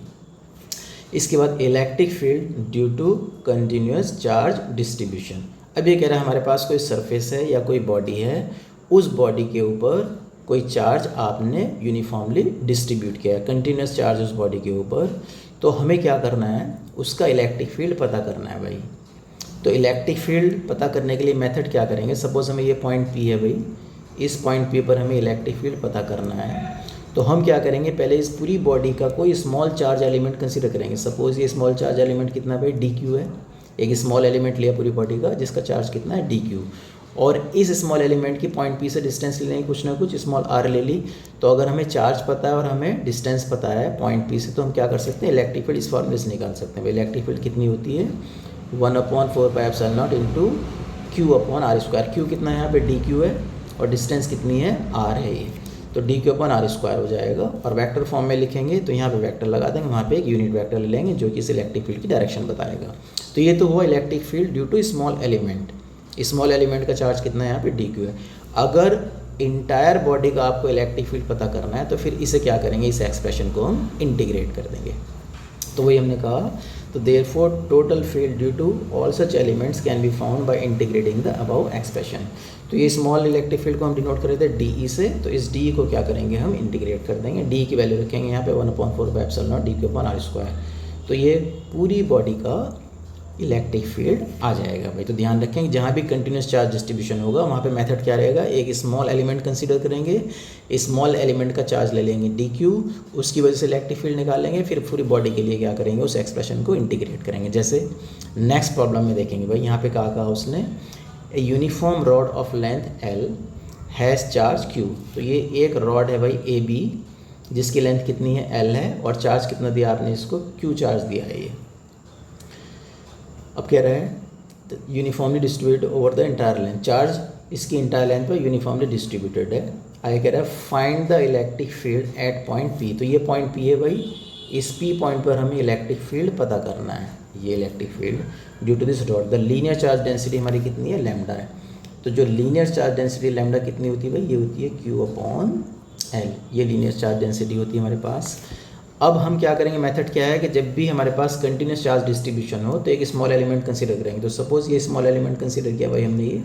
Speaker 1: इसके बाद electric field due to continuous charge distribution. अब ये कह रहा है हमारे पास कोई सरफेस है या कोई बॉडी है, उस बॉडी के ऊपर कोई चार्ज आपने यूनिफॉर्मली डिस्ट्रीब्यूट किया है, कंटिन्यूस चार्ज उस बॉडी के ऊपर। तो हमें क्या करना है, उसका इलेक्ट्रिक फील्ड पता करना है भाई। तो इलेक्ट्रिक फील्ड पता करने के लिए मेथड क्या करेंगे, सपोज हमें ये पॉइंट P है भाई, इस पॉइंट P पर हमें इलेक्ट्रिक फील्ड पता करना है। तो हम क्या करेंगे, पहले इस पूरी बॉडी का कोई स्मॉल चार्ज एलिमेंट कंसीडर करेंगे। सपोज ये स्मॉल चार्ज एलिमेंट कितना भाई, DQ है। एक स्मॉल एलिमेंट लिया पूरी बॉडी का जिसका चार्ज कितना है, DQ, और इस स्मॉल एलिमेंट की पॉइंट P से डिस्टेंस ले लेंगे, कुछ ना कुछ स्मॉल r ले ली। तो अगर हमें चार्ज पता है और हमें डिस्टेंस पता है पॉइंट P से, तो हम क्या कर सकते हैं, इलेक्ट्रिक फील्ड इस फॉर्मूले से निकाल सकते हैं। इलेक्ट्रिक फील्ड कितनी होती है, 1/4πε0 into Q upon R square. Q कितना है यहाँ पे, DQ है, और डिस्टेंस कितनी है, R है ये। तो DQ अपॉन R स्क्वायर हो जाएगा। और वेक्टर फॉर्म में लिखेंगे तो यहाँ पे वेक्टर लगा देंगे, वहाँ पे एक यूनिट वेक्टर ले लेंगे जो कि इस इलेक्ट्रिक फील्ड की डायरेक्शन बताएगा। तो ये तो हुआ electric field due to small element. Small element का चार्ज कितना है यहाँ पे, DQ है। अगर इंटायर बॉडी का आपको इलेक्ट्रिक फील्ड पता करना है तो फिर इसे क्या करेंगे, इस एक्सप्रेशन को हम इंटीग्रेट कर देंगे। तो वही हमने कहा, तो therefore total field due to all such elements can be found by integrating the above expression. तो ये स्मॉल इलेक्ट्रिक फील्ड को हम डिनोट कर रहे थे DE से, तो इस DE को क्या करेंगे, हम इंटीग्रेट कर देंगे। DE की वैल्यू रखेंगे यहाँ पे 1/4πε0 DQ अपॉन R स्क्वायर। तो ये पूरी बॉडी का इलेक्ट्रिक फील्ड आ जाएगा भाई। तो ध्यान रखें कि जहाँ भी कंटिन्यूस चार्ज डिस्ट्रीब्यूशन होगा वहाँ पे मेथड क्या रहेगा, एक स्मॉल एलिमेंट कंसीडर करेंगे, स्मॉल एलिमेंट का चार्ज ले लेंगे DQ, उसकी वजह से इलेक्ट्रिक फील्ड निकालेंगे, फिर पूरी बॉडी के लिए क्या करेंगे, उस एक्सप्रेशन को इंटीग्रेट करेंगे। जैसे नेक्स्ट प्रॉब्लम में देखेंगे भाई, यहाँ पे कहा उसने a uniform rod of length L has charge Q। तो ये एक रॉड है भाई AB जिसकी लेंथ कितनी है L है, और चार्ज कितना दिया आपने, इसको Q चार्ज दिया है। ये अब कह रहे हैं uniformly distributed over the entire length, charge इसकी इंटायर लेंथ पर यूनिफॉर्मली डिस्ट्रीब्यूटेड है। आगे कह रहा है find the electric field at point P। तो ये पॉइंट P है भाई, इस P पॉइंट पर हमें इलेक्ट्रिक फील्ड पता करना है। ये electric field due to this rod, the linear charge density हमारी कितनी है, लैम्डा है। तो जो लीनियर चार्ज डेंसिटी लैम्डा कितनी होती है भाई, ये होती है Q/L। ये लीनियर चार्ज डेंसिटी होती है हमारे पास। अब हम क्या करेंगे, मेथड क्या है कि जब भी हमारे पास कंटिन्यूस चार्ज डिस्ट्रीब्यूशन हो तो एक स्मॉल एलिमेंट कंसीडर करेंगे। तो सपोज ये स्मॉल एलिमेंट कंसीडर किया भाई हमने,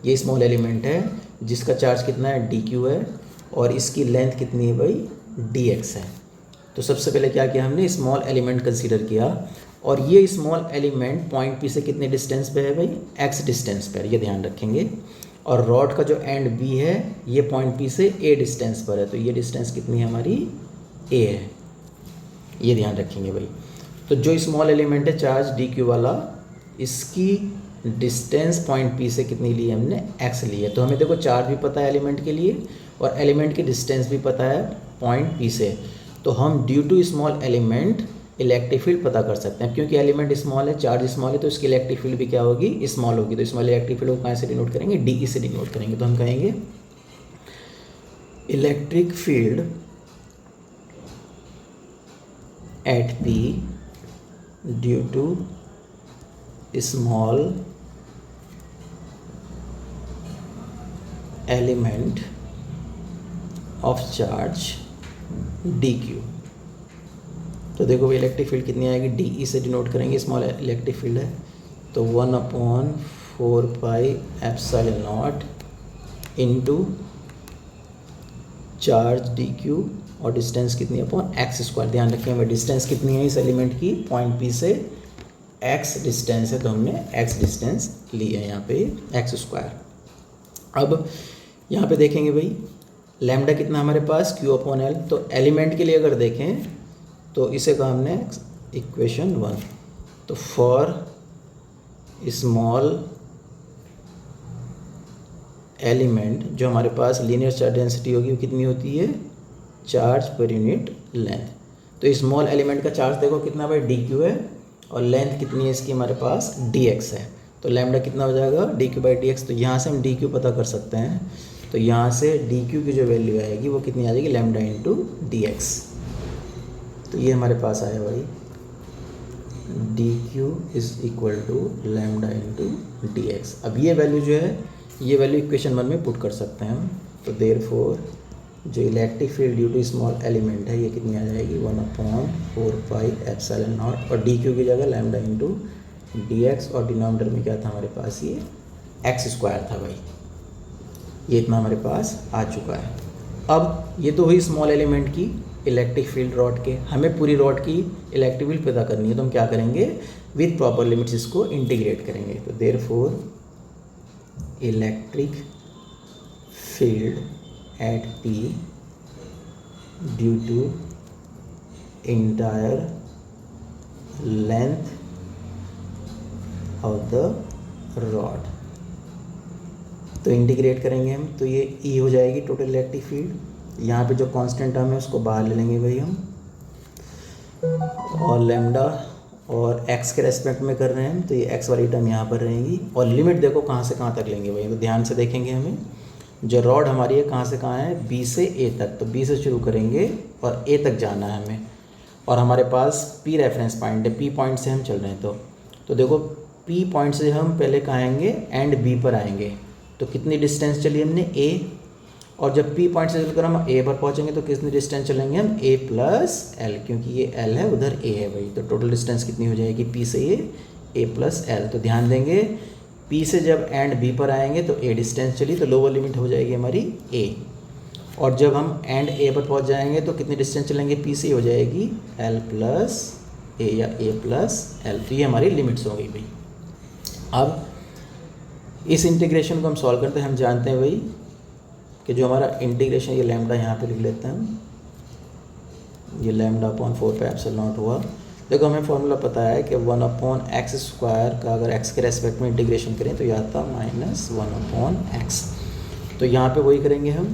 Speaker 1: ये स्मॉल एलिमेंट है जिसका चार्ज कितना है, DQ है, और इसकी लेंथ कितनी है भाई, DX है। तो सबसे पहले क्या किया हमने, स्मॉल एलिमेंट कंसीडर किया, और ये स्मॉल एलिमेंट पॉइंट P से कितने डिस्टेंस पे है भाई, X डिस्टेंस पर, ये ध्यान रखेंगे। और रॉड का जो एंड B है ये पॉइंट P से A डिस्टेंस पर है, तो ये डिस्टेंस कितनी है हमारी, A है, ये ध्यान रखेंगे भाई। तो जो स्मॉल एलिमेंट है चार्ज DQ वाला, इसकी डिस्टेंस पॉइंट P से कितनी ली है हमने, X ली है। तो हमें देखो चार्ज भी पता है एलिमेंट के लिए, और एलिमेंट की डिस्टेंस भी पता है पॉइंट P से। तो हम due to small element electric field पता कर सकते हैं, क्योंकि एलिमेंट स्मॉल है, चार्ज स्मॉल है, तो इसकी इलेक्ट्रिक फील्ड भी क्या होगी, स्मॉल होगी। तो स्मॉल इलेक्ट्रिक फील्ड को कहाँ से डिनोट करेंगे, DE से डिनोट करेंगे। तो हम कहेंगे electric field at P due to small element of charge DQ। तो देखो भाई इलेक्ट्रिक फील्ड कितनी आएगी, DE से डिनोट करेंगे, स्मॉल इलेक्ट्रिक फील्ड है, तो 1/4πε0 इंटू चार्ज DQ, और डिस्टेंस कितनी है अपॉन X²। ध्यान रखें हमें डिस्टेंस कितनी है इस एलिमेंट की, पॉइंट P से X डिस्टेंस है, तो हमने X डिस्टेंस ली है यहाँ पे, X²। अब यहाँ पे देखेंगे भाई लैम्डा कितना हमारे पास, Q/L। तो एलिमेंट के लिए अगर देखें तो इसे कहा हमने इक्वेशन 1। तो फॉर स्मॉल एलिमेंट जो हमारे पास लीनियर चार्ज डेंसिटी होगी वो कितनी होती है, चार्ज पर यूनिट लेंथ। तो स्मॉल एलिमेंट का चार्ज देखो कितना भाई, DQ है, और लेंथ कितनी है इसकी हमारे पास, DX है। तो लैम्डा कितना हो जाएगा, DQ/dx। तो यहाँ से हम DQ पता कर सकते हैं। तो यहाँ से DQ की जो वैल्यू आएगी वो कितनी आ जाएगी, लैम्डा इंटू DX। तो ये हमारे पास आया भाई, DQ is equal to lambda into DX। अब ये वैल्यू जो है, ये वैल्यू इक्वेशन 1 में पुट कर सकते हैं हम। तो देयरफॉर जो electric field due to small element है ये कितनी आ जाएगी, 1/4πε0, और DQ की जगह लैम्डा इंटू DX, और डिनोमिनेटर में क्या था हमारे पास, ये X² था भाई। ये इतना हमारे पास आ चुका है। अब ये तो हुई स्मॉल एलिमेंट की इलेक्ट्रिक फील्ड रॉड के, हमें पूरी रॉड की इलेक्ट्रिक फील्ड पता करनी है। तो हम क्या करेंगे, विद प्रॉपर लिमिट्स इसको इंटीग्रेट करेंगे। तो therefore electric field at P due to entire length of the rod. तो इंटीग्रेट करेंगे हम, तो ये E हो जाएगी टोटल इलेक्ट्रिक फील्ड। यहाँ पे जो कांस्टेंट टर्म है उसको बाहर ले लेंगे भाई हम, और लैम्डा और x के रेस्पेक्ट में कर रहे हैं हम, तो ये x वाली टर्म यहाँ पर रहेंगी। और लिमिट देखो कहाँ से कहाँ तक लेंगे भाई, तो ध्यान से देखेंगे हमें, जो रॉड हमारी है कहाँ से कहाँ है, B से A तक। तो B से शुरू करेंगे और A तक जाना है हमें, और हमारे पास P रेफरेंस पॉइंट है, P पॉइंट से हम चल रहे हैं। तो देखो P पॉइंट से हम पहले कहाँ आएंगे, एंड B पर आएंगे। तो कितनी डिस्टेंस चली हमने, A, और जब P पॉइंट से चलकर हम A पर पहुँचेंगे तो कितनी डिस्टेंस चलेंगे हम, A+L, क्योंकि ये L है उधर A है भाई। तो टोटल डिस्टेंस कितनी हो जाएगी, P से ये A+L। तो ध्यान देंगे P से जब एंड B पर आएंगे तो A डिस्टेंस चली, तो लोअर लिमिट हो जाएगी हमारी A, और जब हम एंड A पर पहुँच जाएंगे तो कितनी डिस्टेंस चलेंगे, P से हो जाएगी L+A। ए या ए प्लस एल। तो ये हमारी लिमिट्स हो गई भाई। अब इस इंटीग्रेशन को हम सॉल्व करते हैं। हम जानते हैं भाई कि जो हमारा इंटीग्रेशन, ये लैम्डा यहाँ पे लिख लेते हैं हम, ये लैम्डा अपॉन 4 पे एप्सिलॉन नॉट हुआ। देखो हमें फॉर्मूला पता है कि 1 अपॉन एक्स स्क्वायर का अगर एक्स के रेस्पेक्ट में इंटीग्रेशन करें तो यह आता -1 अपॉन एक्स। तो यहाँ पे वही करेंगे हम,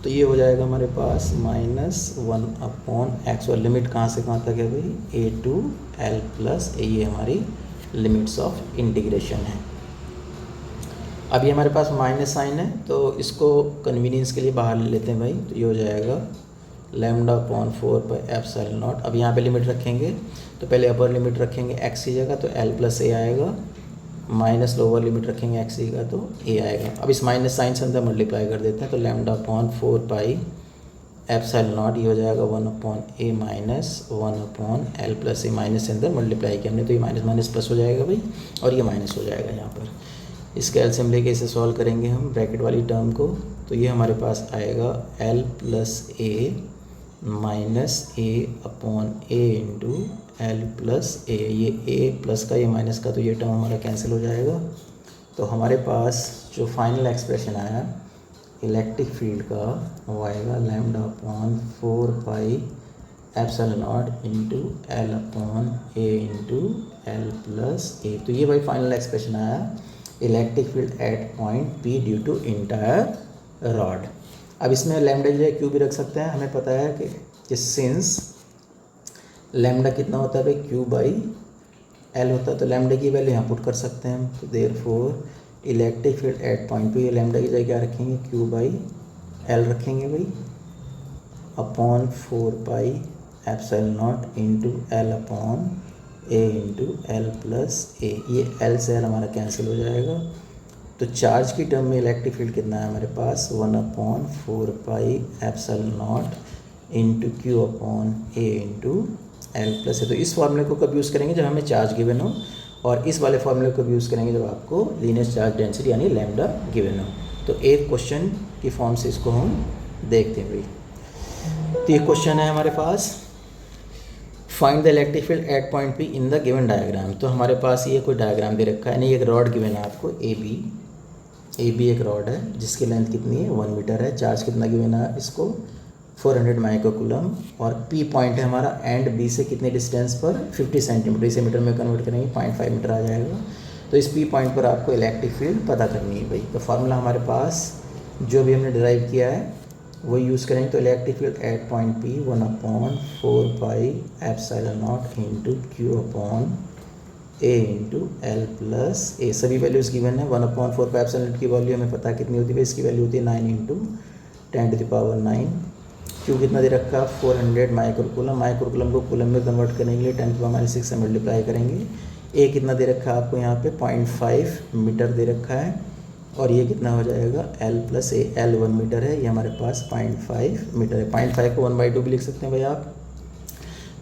Speaker 1: तो ये हो जाएगा हमारे पास -1 अपॉन एक्स। और लिमिट कहाँ से कहाँ तक है भाई, ए टू एल प्लस ए, ये हमारी लिमिट्स ऑफ इंटीग्रेशन है। अब ये हमारे पास माइनस साइन है तो इसको कन्वीनियंस के लिए बाहर ले लेते हैं भाई। तो ये हो जाएगा लैम्डा अपॉन 4 पर एप्सिलॉन नॉट। अब यहाँ पे लिमिट रखेंगे तो पहले अपर लिमिट रखेंगे एक्स की जगह तो एल प्लस ए आएगा, माइनस लोअर लिमिट रखेंगे एक्स की जगह तो ए आएगा। अब इस माइनस साइन से अंदर मल्टीप्लाई कर देते हैं तो lambda upon 4 pi epsilon not, ये हो जाएगा 1 अपॉन ए माइनस 1 अपॉन एल प्लस ए। माइनस से अंदर मल्टीप्लाई किया हमने तो ये माइनस माइनस प्लस हो जाएगा भाई, और ये माइनस हो जाएगा यहाँ पर। इसका एलसीएम लेके इसे सॉल्व करेंगे हम ब्रैकेट वाली टर्म को, तो ये हमारे पास आएगा L plus A minus A upon A into L plus A. ये ए प्लस का ये माइनस का, तो ये टर्म हमारा कैंसिल हो जाएगा। तो हमारे पास जो फाइनल एक्सप्रेशन आया इलेक्ट्रिक फील्ड का वो आएगा lambda upon 4 pi epsilon naught into L upon A into L plus A. तो ये भाई फाइनल एक्सप्रेशन आया electric field at point P due to entire rod. अब इसमें लैम्डा की जगह क्यू भी रख सकते हैं। हमें पता है कि सिंस लैम्डा कितना होता है भाई, क्यू बाई एल होता है, तो लैम्डा की वैल्यू यहाँ पुट कर सकते हैं हम। तो therefore electric field at point P, lambda की जगह क्या रखेंगे, क्यू बाई एल रखेंगे भाई, upon 4 pi epsilon naught into L upon A into L plus A. ये एल से एल हमारा कैंसिल हो जाएगा। तो चार्ज की टर्म में इलेक्ट्रिक फील्ड कितना है हमारे पास, 1 upon 4 pi epsilon naught into Q upon A into L plus A. तो इस फॉर्मूले को कब यूज़ करेंगे, जब हमें चार्ज गिवन हो, और इस वाले फॉर्मूले को कब यूज़ करेंगे, जब आपको लीनियर चार्ज डेंसिटी यानी लैम्डा गिवन हो। तो एक क्वेश्चन की फॉर्म से इसको हम देखते हैं भाई। तो ये क्वेश्चन है हमारे पास, find the electric field at point P in the given diagram. तो हमारे पास ये कोई डायग्राम दे रखा है, नहीं एक रॉड गिवन है आपको ए बी एक रॉड है जिसकी लेंथ कितनी है 1 मीटर है। चार्ज कितना गिवन है इसको 400 माइक्रोकूलम, और पी पॉइंट है हमारा एंड बी से कितने डिस्टेंस पर 50 सेंटीमीटर। इसे मीटर में कन्वर्ट करेंगे 0.5 मीटर आ जाएगा। तो इस पी पॉइंट पर आपको इलेक्ट्रिक फील्ड पता करनी है भाई। तो फार्मूला हमारे पास जो भी हमने डिराइव किया है वो यूज़ करेंगे। तो electric field at point P 1 upon 4 pi epsilon naught into Q upon A into L plus A. सभी वैल्यूज़ गिवन है। 1 अपॉन 4 पाई एप्सिलॉन नॉट की वैल्यू हमें पता कितनी होती है, इसकी वैल्यू होती है 9 इंटू 10⁻⁹। क्यू कितना दे रखा है 400 माइक्रोकूलम। माइक्रोकूलम को कूलम में कन्वर्ट करने के लिए 10⁻⁶ से मल्टीप्लाई करेंगे। ए कितना दे रखा है आपको यहाँ पे 0.5 मीटर दे रखा है, और ये कितना हो जाएगा एल प्लस ए। एल 1 मीटर है, ये हमारे पास 0.5 मीटर है। 0.5 को 1/2 भी लिख सकते हैं भाई आप।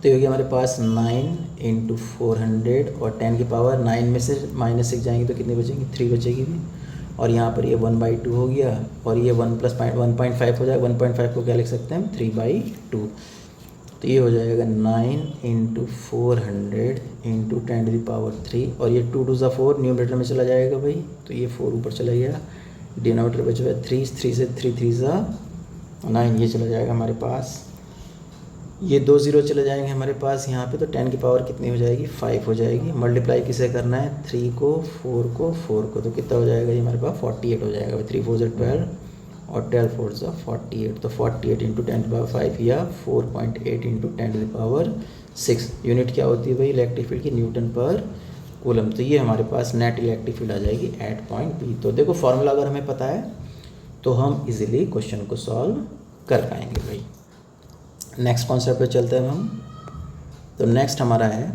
Speaker 1: तो ये हमारे पास 9 इंटू 400 और 10 की पावर 9 में से -6 जाएंगे तो कितनी बचेंगी 3 बचेगी भी, और यहाँ पर ये 1/2 हो गया, और ये 1 + 1.5 हो जाएगा। 1.5 को क्या लिख सकते हैं हम 3/2। तो ये हो जाएगा 9 इंटू 400 इंटू 10⁻3, और ये 2 2 4 न्यूमरेटर में चला जाएगा भाई, तो ये 4 ऊपर चला गया। डिनोमिनेटर बचा हुआ 3 से 3 3 9, ये चला जाएगा हमारे पास। ये 2 0 चले जाएंगे हमारे पास यहाँ पे, तो 10 की पावर कितनी हो जाएगी 5 हो जाएगी। मल्टीप्लाई किसे करना है 3 को 4 को, तो कितना हो जाएगा ये हमारे पास 48 हो जाएगा। 3 4 12 और 12 4 48, तो 48 इंटू 10⁵ या 4.8 इंटू 10⁶। यूनिट क्या होती है भाई इलेक्ट्रिक फील्ड की, न्यूटन पर कूलम। तो ये हमारे पास नेट इलेक्ट्रिक फील्ड आ जाएगी एट पॉइंट पी। तो देखो फॉर्मूला अगर हमें पता है तो हम इजीली क्वेश्चन को सॉल्व कर पाएंगे भाई। नेक्स्ट कॉन्सेप्ट पे चलते हैं हम। तो नेक्स्ट हमारा है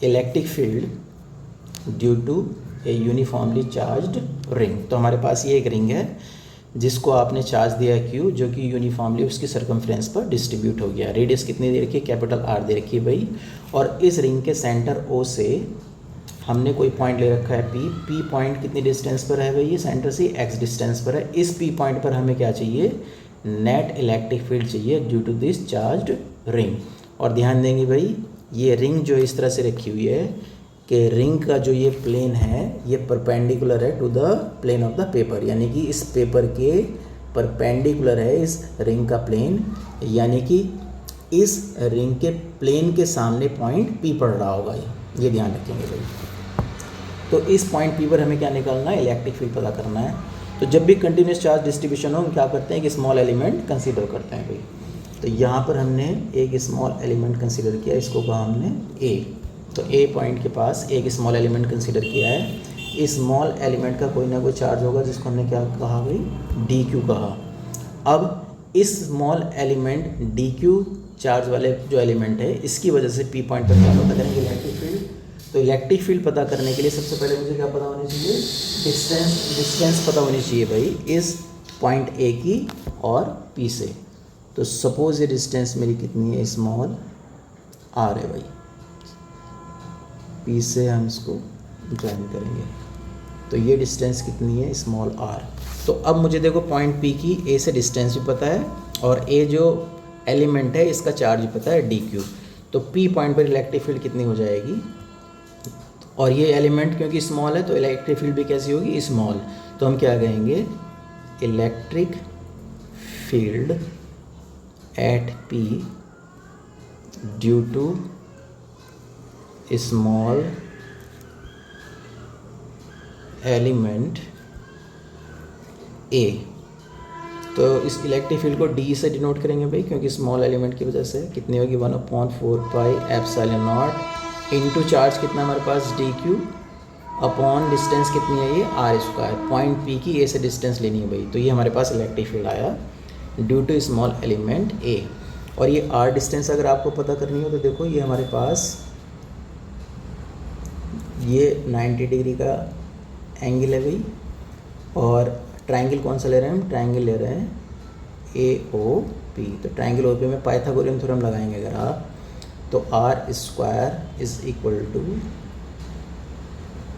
Speaker 1: electric field due to a uniformly charged ring. तो हमारे पास ये एक रिंग है जिसको आपने चार्ज दिया है क्यू, जो कि यूनिफॉर्मली उसकी सर्कमफ्रेंस पर डिस्ट्रीब्यूट हो गया। रेडियस कितनी दे रखी है कैपिटल आर दे रखी है भाई, और इस रिंग के सेंटर ओ से हमने कोई पॉइंट ले रखा है पी पॉइंट कितनी डिस्टेंस पर है भाई, ये सेंटर से एक्स डिस्टेंस पर है। इस पी पॉइंट पर हमें क्या चाहिए, नेट इलेक्ट्रिक फील्ड चाहिए due to this charged ring. और ध्यान देंगे भाई ये रिंग जो इस तरह से रखी हुई है कि रिंग का जो ये प्लेन है ये परपेंडिकुलर है to the plane of the paper, यानी कि इस पेपर के परपेंडिकुलर है इस रिंग का प्लेन, यानी कि इस रिंग के प्लेन के सामने पॉइंट P पड़ रहा होगा, ये ध्यान रखेंगे भाई। तो इस पॉइंट P पर हमें क्या निकालना है, इलेक्ट्रिक फील्ड पता करना है। तो जब भी कंटिन्यूस चार्ज डिस्ट्रीब्यूशन हो हम क्या करते हैं कि स्मॉल एलिमेंट कंसीडर करते हैं भाई। तो यहाँ पर हमने एक स्मॉल एलिमेंट कंसीडर किया, इसको कहा हमने A। तो A पॉइंट के पास एक स्मॉल एलिमेंट कंसीडर किया है। इस स्मॉल एलिमेंट का कोई ना कोई चार्ज होगा जिसको हमने क्या कहा भाई, DQ कहा। अब इस स्मॉल एलिमेंट DQ चार्ज वाले जो एलिमेंट है इसकी वजह से P पॉइंट पर क्या पता करेंगे, इलेक्ट्रिक फील्ड। तो इलेक्ट्रिक फील्ड पता करने के लिए सबसे पहले मुझे क्या पता होनी चाहिए, डिस्टेंस पता होनी चाहिए भाई इस पॉइंट A की और P से। तो सपोज ये डिस्टेंस मेरी कितनी है, स्मॉल r है भाई, P से हम इसको ज्वाइन करेंगे। तो ये डिस्टेंस कितनी है, स्मॉल r। तो अब मुझे देखो पॉइंट P की A से डिस्टेंस भी पता है और A जो एलिमेंट है इसका चार्ज भी पता है DQ। तो P पॉइंट पर इलेक्ट्रिक फील्ड कितनी हो जाएगी, और ये एलिमेंट क्योंकि स्मॉल है तो इलेक्ट्रिक फील्ड भी कैसी होगी, स्मॉल। तो हम क्या कहेंगे, electric field at P due to small element A। तो इस इलेक्ट्रिक फील्ड को D से डिनोट करेंगे भाई, क्योंकि स्मॉल एलिमेंट की वजह से कितनी होगी 1/4πε0 इनटू चार्ज कितना हमारे पास DQ अपॉन डिस्टेंस कितनी है ये r²। पॉइंट P की A से डिस्टेंस लेनी है भाई। तो ये हमारे पास इलेक्ट्रिक फील्ड आया due to small element A। और ये r डिस्टेंस अगर आपको पता करनी हो तो देखो ये हमारे पास ये 90 डिग्री का एंगल है भाई, और ट्रायंगल कौन सा ले रहे हैं हम, ट्रायंगल ले रहे हैं AOP। तो ट्रायंगल OP में पाइथागोरियन थ्योरम लगाएंगे अगर आप, तो r² is equal to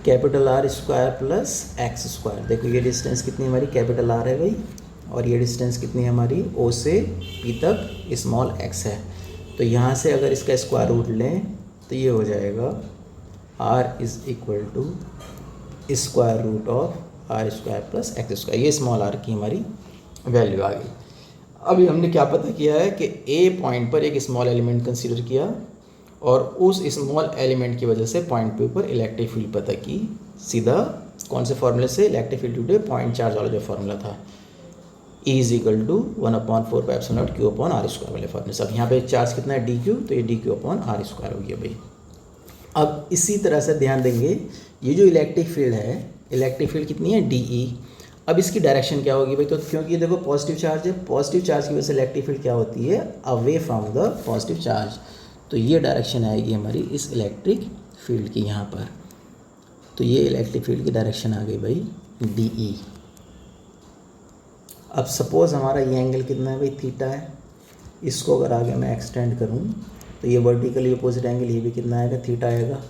Speaker 1: capital R² plus x²। देखो ये डिस्टेंस कितनी हमारी कैपिटल R है भाई, और ये डिस्टेंस कितनी है हमारी O से P तक स्मॉल x है। तो यहाँ से अगर इसका स्क्वायर रूट लें तो ये हो जाएगा r is equal to square root of r² plus x²। ये स्मॉल r की हमारी वैल्यू आ गई। अभी हमने क्या पता किया है कि A पॉइंट पर एक स्मॉल एलिमेंट कंसीडर किया और उस स्मॉल एलिमेंट की वजह से पॉइंट P पर इलेक्ट्रिक फील्ड पता की, सीधा कौन से फॉर्मूले से, electric field due two point charge वाला जो फॉर्मूला था E is equal to 1/4πε0 Q/r² वाले फॉर्मूले से। अब यहाँ पे चार्ज कितना है DQ, तो ये DQ/r² हो गया भाई। अब इसी तरह से ध्यान देंगे, ये जो इलेक्ट्रिक फील्ड है, इलेक्ट्रिक फील्ड कितनी है DE। अब इसकी डायरेक्शन क्या होगी भाई, तो क्योंकि देखो पॉजिटिव चार्ज है, पॉजिटिव चार्ज की वजह से इलेक्ट्रिक फील्ड क्या होती है, away from the positive charge. तो ये डायरेक्शन आएगी हमारी इस इलेक्ट्रिक फील्ड की यहाँ पर। तो ये इलेक्ट्रिक फील्ड की डायरेक्शन आ गई भाई DE। अब सपोज हमारा ये एंगल कितना है भाई, थीटा है। इसको अगर आगे मैं एक्सटेंड करूँ तो ये वर्टिकली अपोजिट एंगल, ये भी कितना आएगा, थीटा आएगा।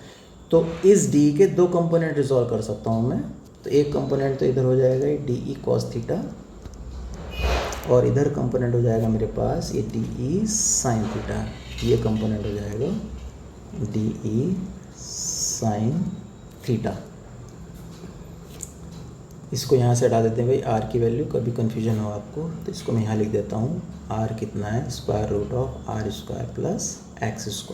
Speaker 1: तो इस D के दो कंपोनेंट रिजॉल्व कर सकता हूँ मैं। तो एक कंपोनेंट तो इधर हो जाएगा ये DE cos थीटा, और इधर कंपोनेंट हो जाएगा मेरे पास ये DE sin थीटा। ये कंपोनेंट हो जाएगा DE sin थीटा। इसको यहाँ से हटा देते हैं भाई, r की वैल्यू, कभी कन्फ्यूजन हो आपको तो इसको मैं यहाँ लिख देता हूँ। r कितना है, square root of r² plus x²।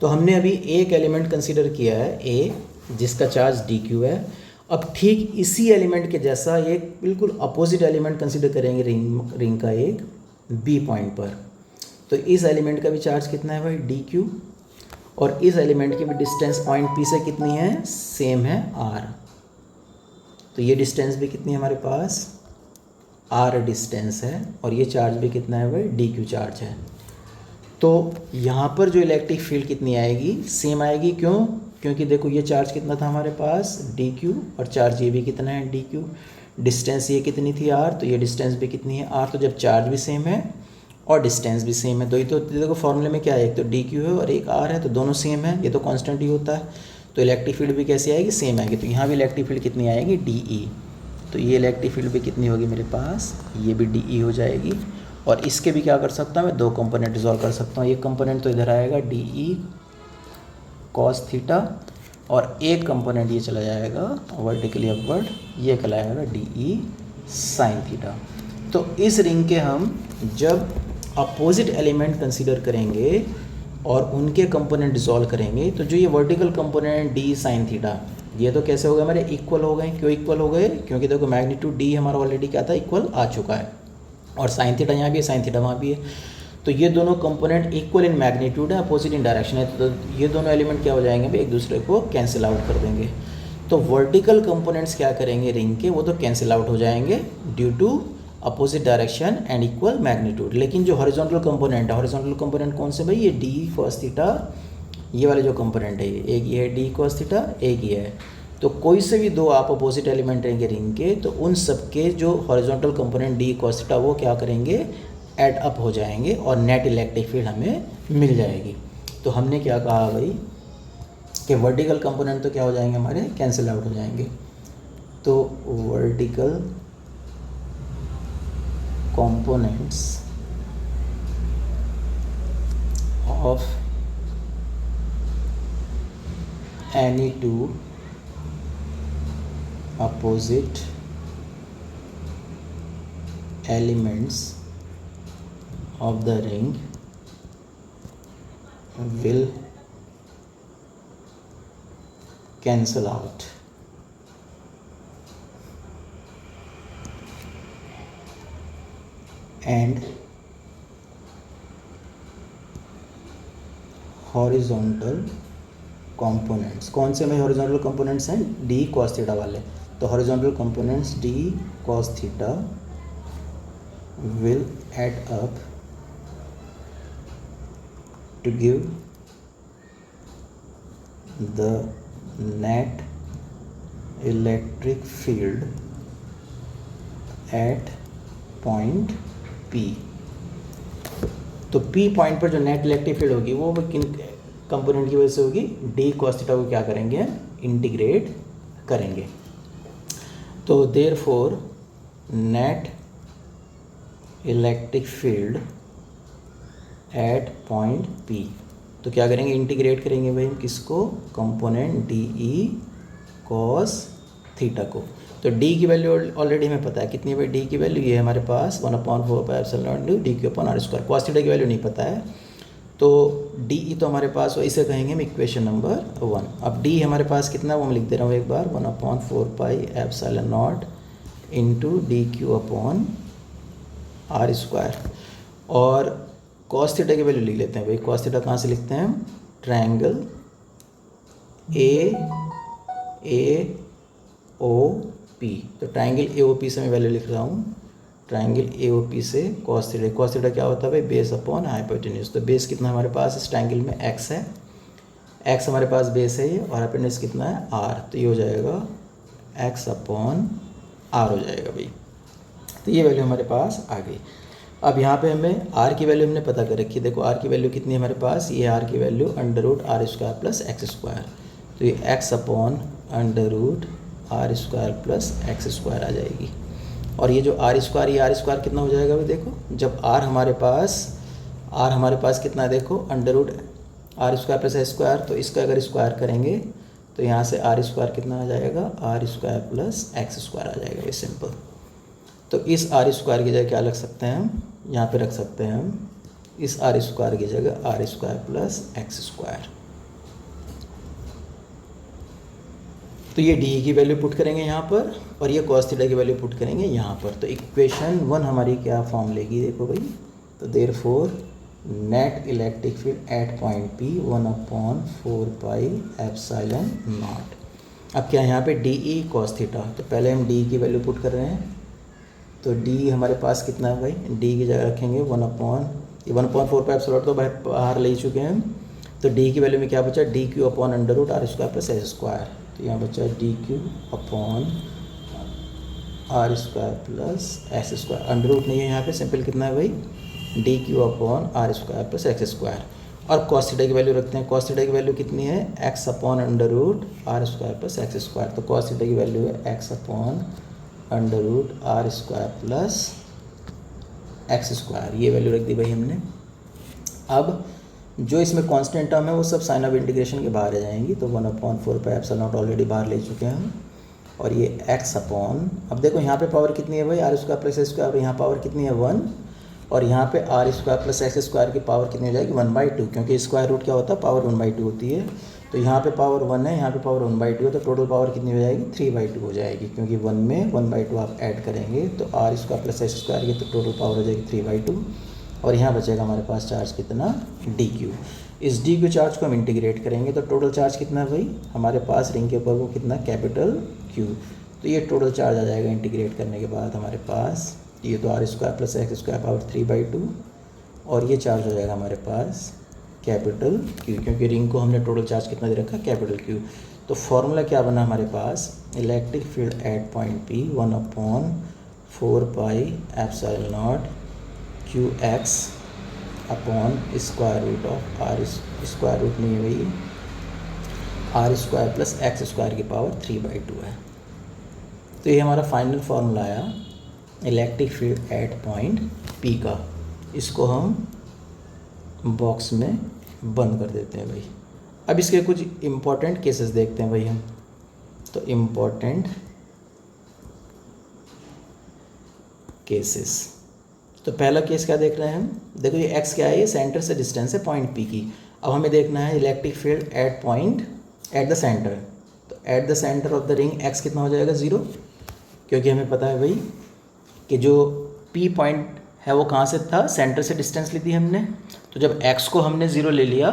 Speaker 1: तो हमने अभी एक एलिमेंट कंसीडर किया है A जिसका चार्ज DQ है। अब ठीक इसी एलिमेंट के जैसा एक बिल्कुल अपोजिट एलिमेंट कंसीडर करेंगे रिंग का एक B पॉइंट पर। तो इस एलिमेंट का भी चार्ज कितना है भाई DQ, और इस एलिमेंट की भी डिस्टेंस पॉइंट P से कितनी है, सेम है R। तो ये डिस्टेंस भी कितनी है हमारे पास, R डिस्टेंस है, और ये चार्ज भी कितना है भाई DQ चार्ज है। तो यहाँ पर जो इलेक्ट्रिक फील्ड कितनी आएगी, सेम आएगी। क्यों, क्योंकि देखो ये चार्ज कितना था हमारे पास DQ, और चार्ज ये भी कितना है DQ। डिस्टेंस ये कितनी थी R, तो ये डिस्टेंस भी कितनी है R। तो जब चार्ज भी सेम है और डिस्टेंस भी सेम है, तो ये तो देखो फॉर्मूले में क्या है, एक तो DQ है और एक R है, तो दोनों सेम है, ये तो कांस्टेंट ही होता है। तो इलेक्ट्रिक फील्ड भी कैसी आएगी, सेम आएगी। तो यहाँ भी इलेक्ट्रिक फील्ड कितनी आएगी DE। तो ये इलेक्ट्रिक फील्ड भी कितनी होगी मेरे पास, ये भी DE हो जाएगी। और इसके भी क्या कर सकता हूँ मैं, दो कंपोनेंट रिजॉल्व कर सकता हूँ। एक कंपोनेंट तो इधर आएगा DE कॉस थीटा, और एक कंपोनेंट ये चला जाएगा वर्टिकली अपवर्ड, ये कहलाएगा डी ई साइन थीटा। तो इस रिंग के हम जब अपोजिट एलिमेंट कंसीडर करेंगे और उनके कंपोनेंट डिसॉल्व करेंगे, तो जो ये vertical component D sine theta, ये तो कैसे हो गए हमारे, इक्वल हो गए। क्यों इक्वल हो गए? क्योंकि देखो मैग्नीट्यूड डी हमारा ऑलरेडी क्या था, इक्वल आ चुका है, और साइन थीटा यहाँ भी है, साइन थीटा वहाँ भी है, तो ये दोनों कंपोनेंट इक्वल इन मैग्नीट्यूड है, अपोजिट इन डायरेक्शन है, तो ये दोनों एलिमेंट क्या हो जाएंगे भाई, एक दूसरे को कैंसिल आउट कर देंगे। तो वर्टिकल कंपोनेंट्स क्या करेंगे रिंग के, वो तो कैंसिल आउट हो जाएंगे due to opposite direction and equal magnitude. लेकिन जो हॉरिजॉन्टल कंपोनेंट है, हॉरिजॉन्टल कंपोनेंट कौन से भाई, ये डी कॉस थीटा, ये वाले जो कंपोनेंट है, ये एक ये है डी कॉस थीटा, एक ये है। तो कोई से भी दो आप अपोजिट एलिमेंट रहेंगे रिंग के, तो उन सबके जो horizontal component D cos theta वो क्या करेंगे, ऐड अप हो जाएंगे और नेट इलेक्ट्रिक फील्ड हमें मिल जाएगी। तो हमने क्या कहा भाई कि वर्टिकल कंपोनेंट तो क्या हो जाएंगे हमारे, कैंसिल आउट हो जाएंगे। तो vertical components of any two opposite elements of the ring will cancel out. And horizontal components, कौन से में हॉरिजॉन्टल कंपोनेंट्स हैं, डी कॉस थीटा वाले, तो horizontal components d cos theta will add up to give the net electric field at point P। तो P पॉइंट पर जो नेट इलेक्ट्रिक फील्ड होगी वो किन कंपोनेंट की वजह से होगी, डी कॉस थीटा को क्या करेंगे, इंटीग्रेट करेंगे। तो therefore net electric field at point P, तो क्या करेंगे, इंटीग्रेट करेंगे भाई हम किसको, component D E cos theta को। तो d की वैल्यू ऑलरेडी हमें पता है कितनी है भाई, d की वैल्यू ये हमारे पास 1/4 d q upon are square, cos theta की वैल्यू नहीं पता है, तो डी ई तो हमारे पास, इसे कहेंगे हम इक्वेशन नंबर 1। अब d हमारे पास कितना है वो मैं लिख दे रहा हूँ एक बार, 1/4 into d q upon are square, और कॉस थीटा की वैल्यू लिख लेते हैं भाई। कॉस थीटा कहाँ से लिखते हैं हम, ट्रायंगल ए ओ पी, तो ट्रायंगल ए ओ पी से मैं वैल्यू लिख रहा हूँ, ट्रायंगल ए ओ पी से कॉस थीटा, कॉस थीटा क्या होता है भाई, बेस अपॉन हाइपोटेन्यूज। तो बेस कितना हमारे पास इस ट्रायंगल में x है, x हमारे पास बेस है ये, और हाइपोटेन्यूज कितना है r, तो ये हो जाएगा x अपॉन r हो जाएगा भाई। तो ये वैल्यू हमारे पास आ गई। अब यहाँ पे हमें r की वैल्यू हमने पता कर रखी है, देखो r की वैल्यू कितनी है हमारे पास, ये r की वैल्यू √r² प्लस x², तो ये x upon √r² plus x² आ जाएगी। और ये जो r², ये r² कितना हो जाएगा भाई, देखो जब r हमारे पास कितना है, देखो √r² प्लस x², तो इसका अगर स्क्वायर करेंगे तो यहाँ से r² कितना आ जाएगा, r² प्लस x² आ जाएगा, ये सिंपल। तो इस r² की जगह क्या रख सकते हैं हम, यहाँ पे रख सकते हैं हम इस r² की जगह r² प्लस x²। तो ये डी की वैल्यू पुट करेंगे यहाँ पर, और ये कॉस थीटा की वैल्यू पुट करेंगे यहाँ पर। तो इक्वेशन 1 हमारी क्या फॉर्म लेगी, देखो भाई, तो therefore net electric field at point P 1/4πε0। अब क्या यहाँ पे डी ई कॉस थीटा, तो पहले हम डी की वैल्यू पुट कर रहे हैं, तो डी हमारे पास कितना है भाई, डी की जगह रखेंगे 1/4πε तो बाहर ले चुके हैं, तो डी की वैल्यू में क्या बचा, D q upon √r² plus s², तो यहाँ बचा D q upon r² plus s², under नहीं है यहाँ पे, सिंपल कितना है भाई, D q upon r² plus x²। और कॉस थीटा की वैल्यू रखते हैं, कॉस थीटा की वैल्यू कितनी है, x upon √r² plus x², तो कॉस थीटा की वैल्यू है x upon √r² plus x², ये वैल्यू रख दी भाई हमने। अब जो इसमें कांस्टेंट टर्म है वो सब साइन ऑफ इंटीग्रेशन के बाहर आ जाएंगी, तो 1/4 ऑलरेडी बाहर ले चुके हैं हम। और ये x अपॉन, अब देखो यहाँ पे पावर कितनी है भाई, are square plus x square, यहाँ पावर कितनी है 1, और यहाँ पे r square plus x square की पावर कितनी हो जाएगी 1/2, क्योंकि स्क्वायर रूट क्या होता है, पावर 1/2 होती है। तो यहाँ पे पावर 1 है, यहाँ पे पावर 1/2 है, तो टोटल पावर कितनी हो जाएगी 3/2 हो जाएगी, क्योंकि 1 में 1/2 आप ऐड करेंगे तो r square plus x square की तो टोटल पावर हो जाएगी 3/2। और यहाँ बचेगा हमारे पास चार्ज कितना, dq। इस dq चार्ज को हम इंटीग्रेट करेंगे तो टोटल चार्ज कितना है भाई हमारे पास रिंग के ऊपर वो कितना, कैपिटल Q। तो ये टोटल चार्ज आ जाएगा इंटीग्रेट करने के बाद हमारे पास, ये तो r square plus x square power 3/2, और ये चार्ज हो जाएगा हमारे पास कैपिटल Q, क्योंकि रिंग को हमने टोटल चार्ज कितना दे रखा है, कैपिटल Q। तो फॉर्मूला क्या बना हमारे पास, electric field at point P 1/4πε0 QX upon square root of R, square root नहीं है भाई, are square plus x square की पावर 3/2 है। तो ये हमारा फाइनल फार्मूला आया electric field at point P का। इसको हम बॉक्स में बंद कर देते हैं भाई। अब इसके कुछ इम्पोर्टेंट केसेस देखते हैं भाई हम। तो इम्पोर्टेंट केसेस, तो पहला केस क्या देख रहे हैं हम, देखो ये x क्या है, ये सेंटर से डिस्टेंस है पॉइंट P की। अब हमें देखना है electric field at point, at the centre. तो at the centre of the ring x कितना हो जाएगा 0, क्योंकि हमें पता है भाई कि जो P पॉइंट है वो कहाँ से था, सेंटर से डिस्टेंस ली थी हमने। तो जब x को हमने 0 ले लिया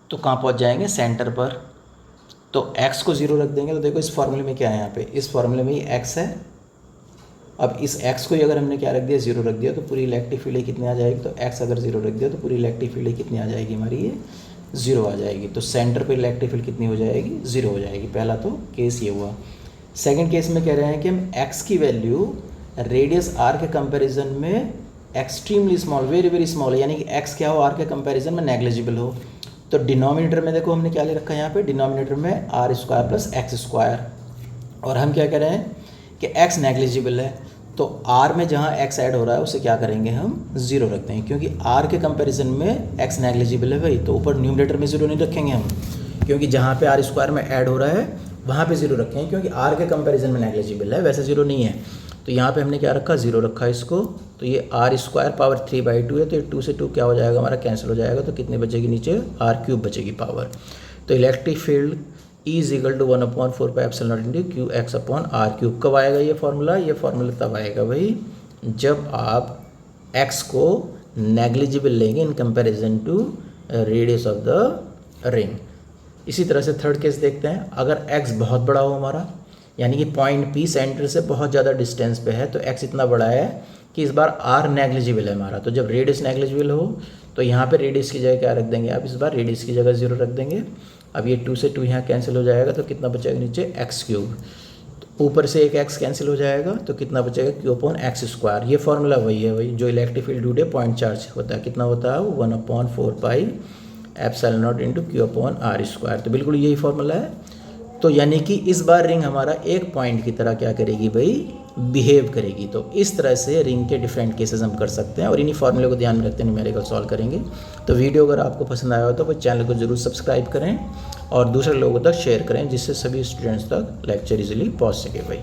Speaker 1: तो कहाँ पहुँच जाएंगे, सेंटर पर। तो x को 0 रख देंगे। तो देखो इस फॉर्मूले में क्या है, यहाँ पे इस फॉर्मूले में ये x है। अब इस x को ही अगर हमने क्या रख दिया, 0 रख दिया, तो पूरी इलेक्ट्रिक फील्ड कितनी आ जाएगी, तो x अगर 0 रख दिया तो पूरी इलेक्ट्रिक फील्ड कितनी आ जाएगी हमारी, ये 0 आ जाएगी। तो सेंटर पर इलेक्ट्रिक फील्ड कितनी हो जाएगी, 0 हो जाएगी। पहला तो केस ये हुआ। सेकेंड केस में कह रहे हैं कि हम x की वैल्यू रेडियस r के कंपेरिजन में extremely small, very very small है, यानी कि x क्या हो r के कंपेरिजन में नेग्लिजिबल हो। तो डिनोमिनेटर में देखो हमने क्या ले रखा है, यहाँ पे डिनोमिनेटर में r square plus x square, और हम क्या कह रहे हैं कि x नेग्लिजिबल है। तो r में जहाँ x ऐड हो रहा है उसे क्या करेंगे, हम 0 रख देंगे, क्योंकि r के कंपैरिजन में x नेग्लिजिबल है भाई। तो ऊपर न्यूमरेटर में 0 नहीं रखेंगे हम, क्योंकि जहाँ पे r स्क्वायर में ऐड हो रहा है वहाँ पे 0 रखेंगे, क्योंकि r के कंपैरिजन में नेग्लिजिबल है, वैसे 0 नहीं है। तो यहाँ पे हमने क्या रखा, 0 रखा इसको। तो ये आर स्क्वायर पावर 3/2 है, तो ये 2 से 2 क्या हो जाएगा हमारा, कैंसिल हो जाएगा। तो कितने बचेगी नीचे, r³ बचेगी पावर। तो electric field E = 1/4πε0 QX upon r³। कब आएगा ये फार्मूला, ये फार्मूला तब आएगा भाई जब आप x को नेग्लिजिबल लेंगे in comparison to radius of the ring. इसी तरह से थर्ड केस देखते हैं। अगर x बहुत बड़ा हो हमारा, यानी कि पॉइंट P सेंटर से बहुत ज़्यादा डिस्टेंस पे है, तो x इतना बड़ा है कि इस बार r नेग्लिजिबल है हमारा। तो जब रेडियस नेग्लिजिबल हो तो यहाँ पे रेडियस की जगह क्या रख देंगे, आप इस बार रेडियस की जगह 0 रख देंगे। अब ये 2 से 2 यहाँ कैंसिल हो जाएगा, तो कितना बचेगा नीचे, x³। तो ऊपर से एक x कैंसिल हो जाएगा, तो कितना बचेगा, Q/x²। ये फार्मूला वही है भाई जो electric field due two point charge होता है। कितना होता है, 1/4πε0 Q/r²। तो बिल्कुल यही फार्मूला है। तो यानी कि इस बार रिंग हमारा एक पॉइंट की तरह क्या करेगी भाई, बिहेव करेगी। तो इस तरह से रिंग के डिफरेंट केसेस हम कर सकते हैं, और इन्हीं फार्मूले को ध्यान में रखते हैं न्यूमेरिकल सॉल्व करेंगे। तो वीडियो अगर आपको पसंद आया हो तो चैनल को जरूर सब्सक्राइब करें और दूसरे लोगों तक शेयर करें, जिससे सभी स्टूडेंट्स तक लेक्चर इजीली पहुंच सके भाई।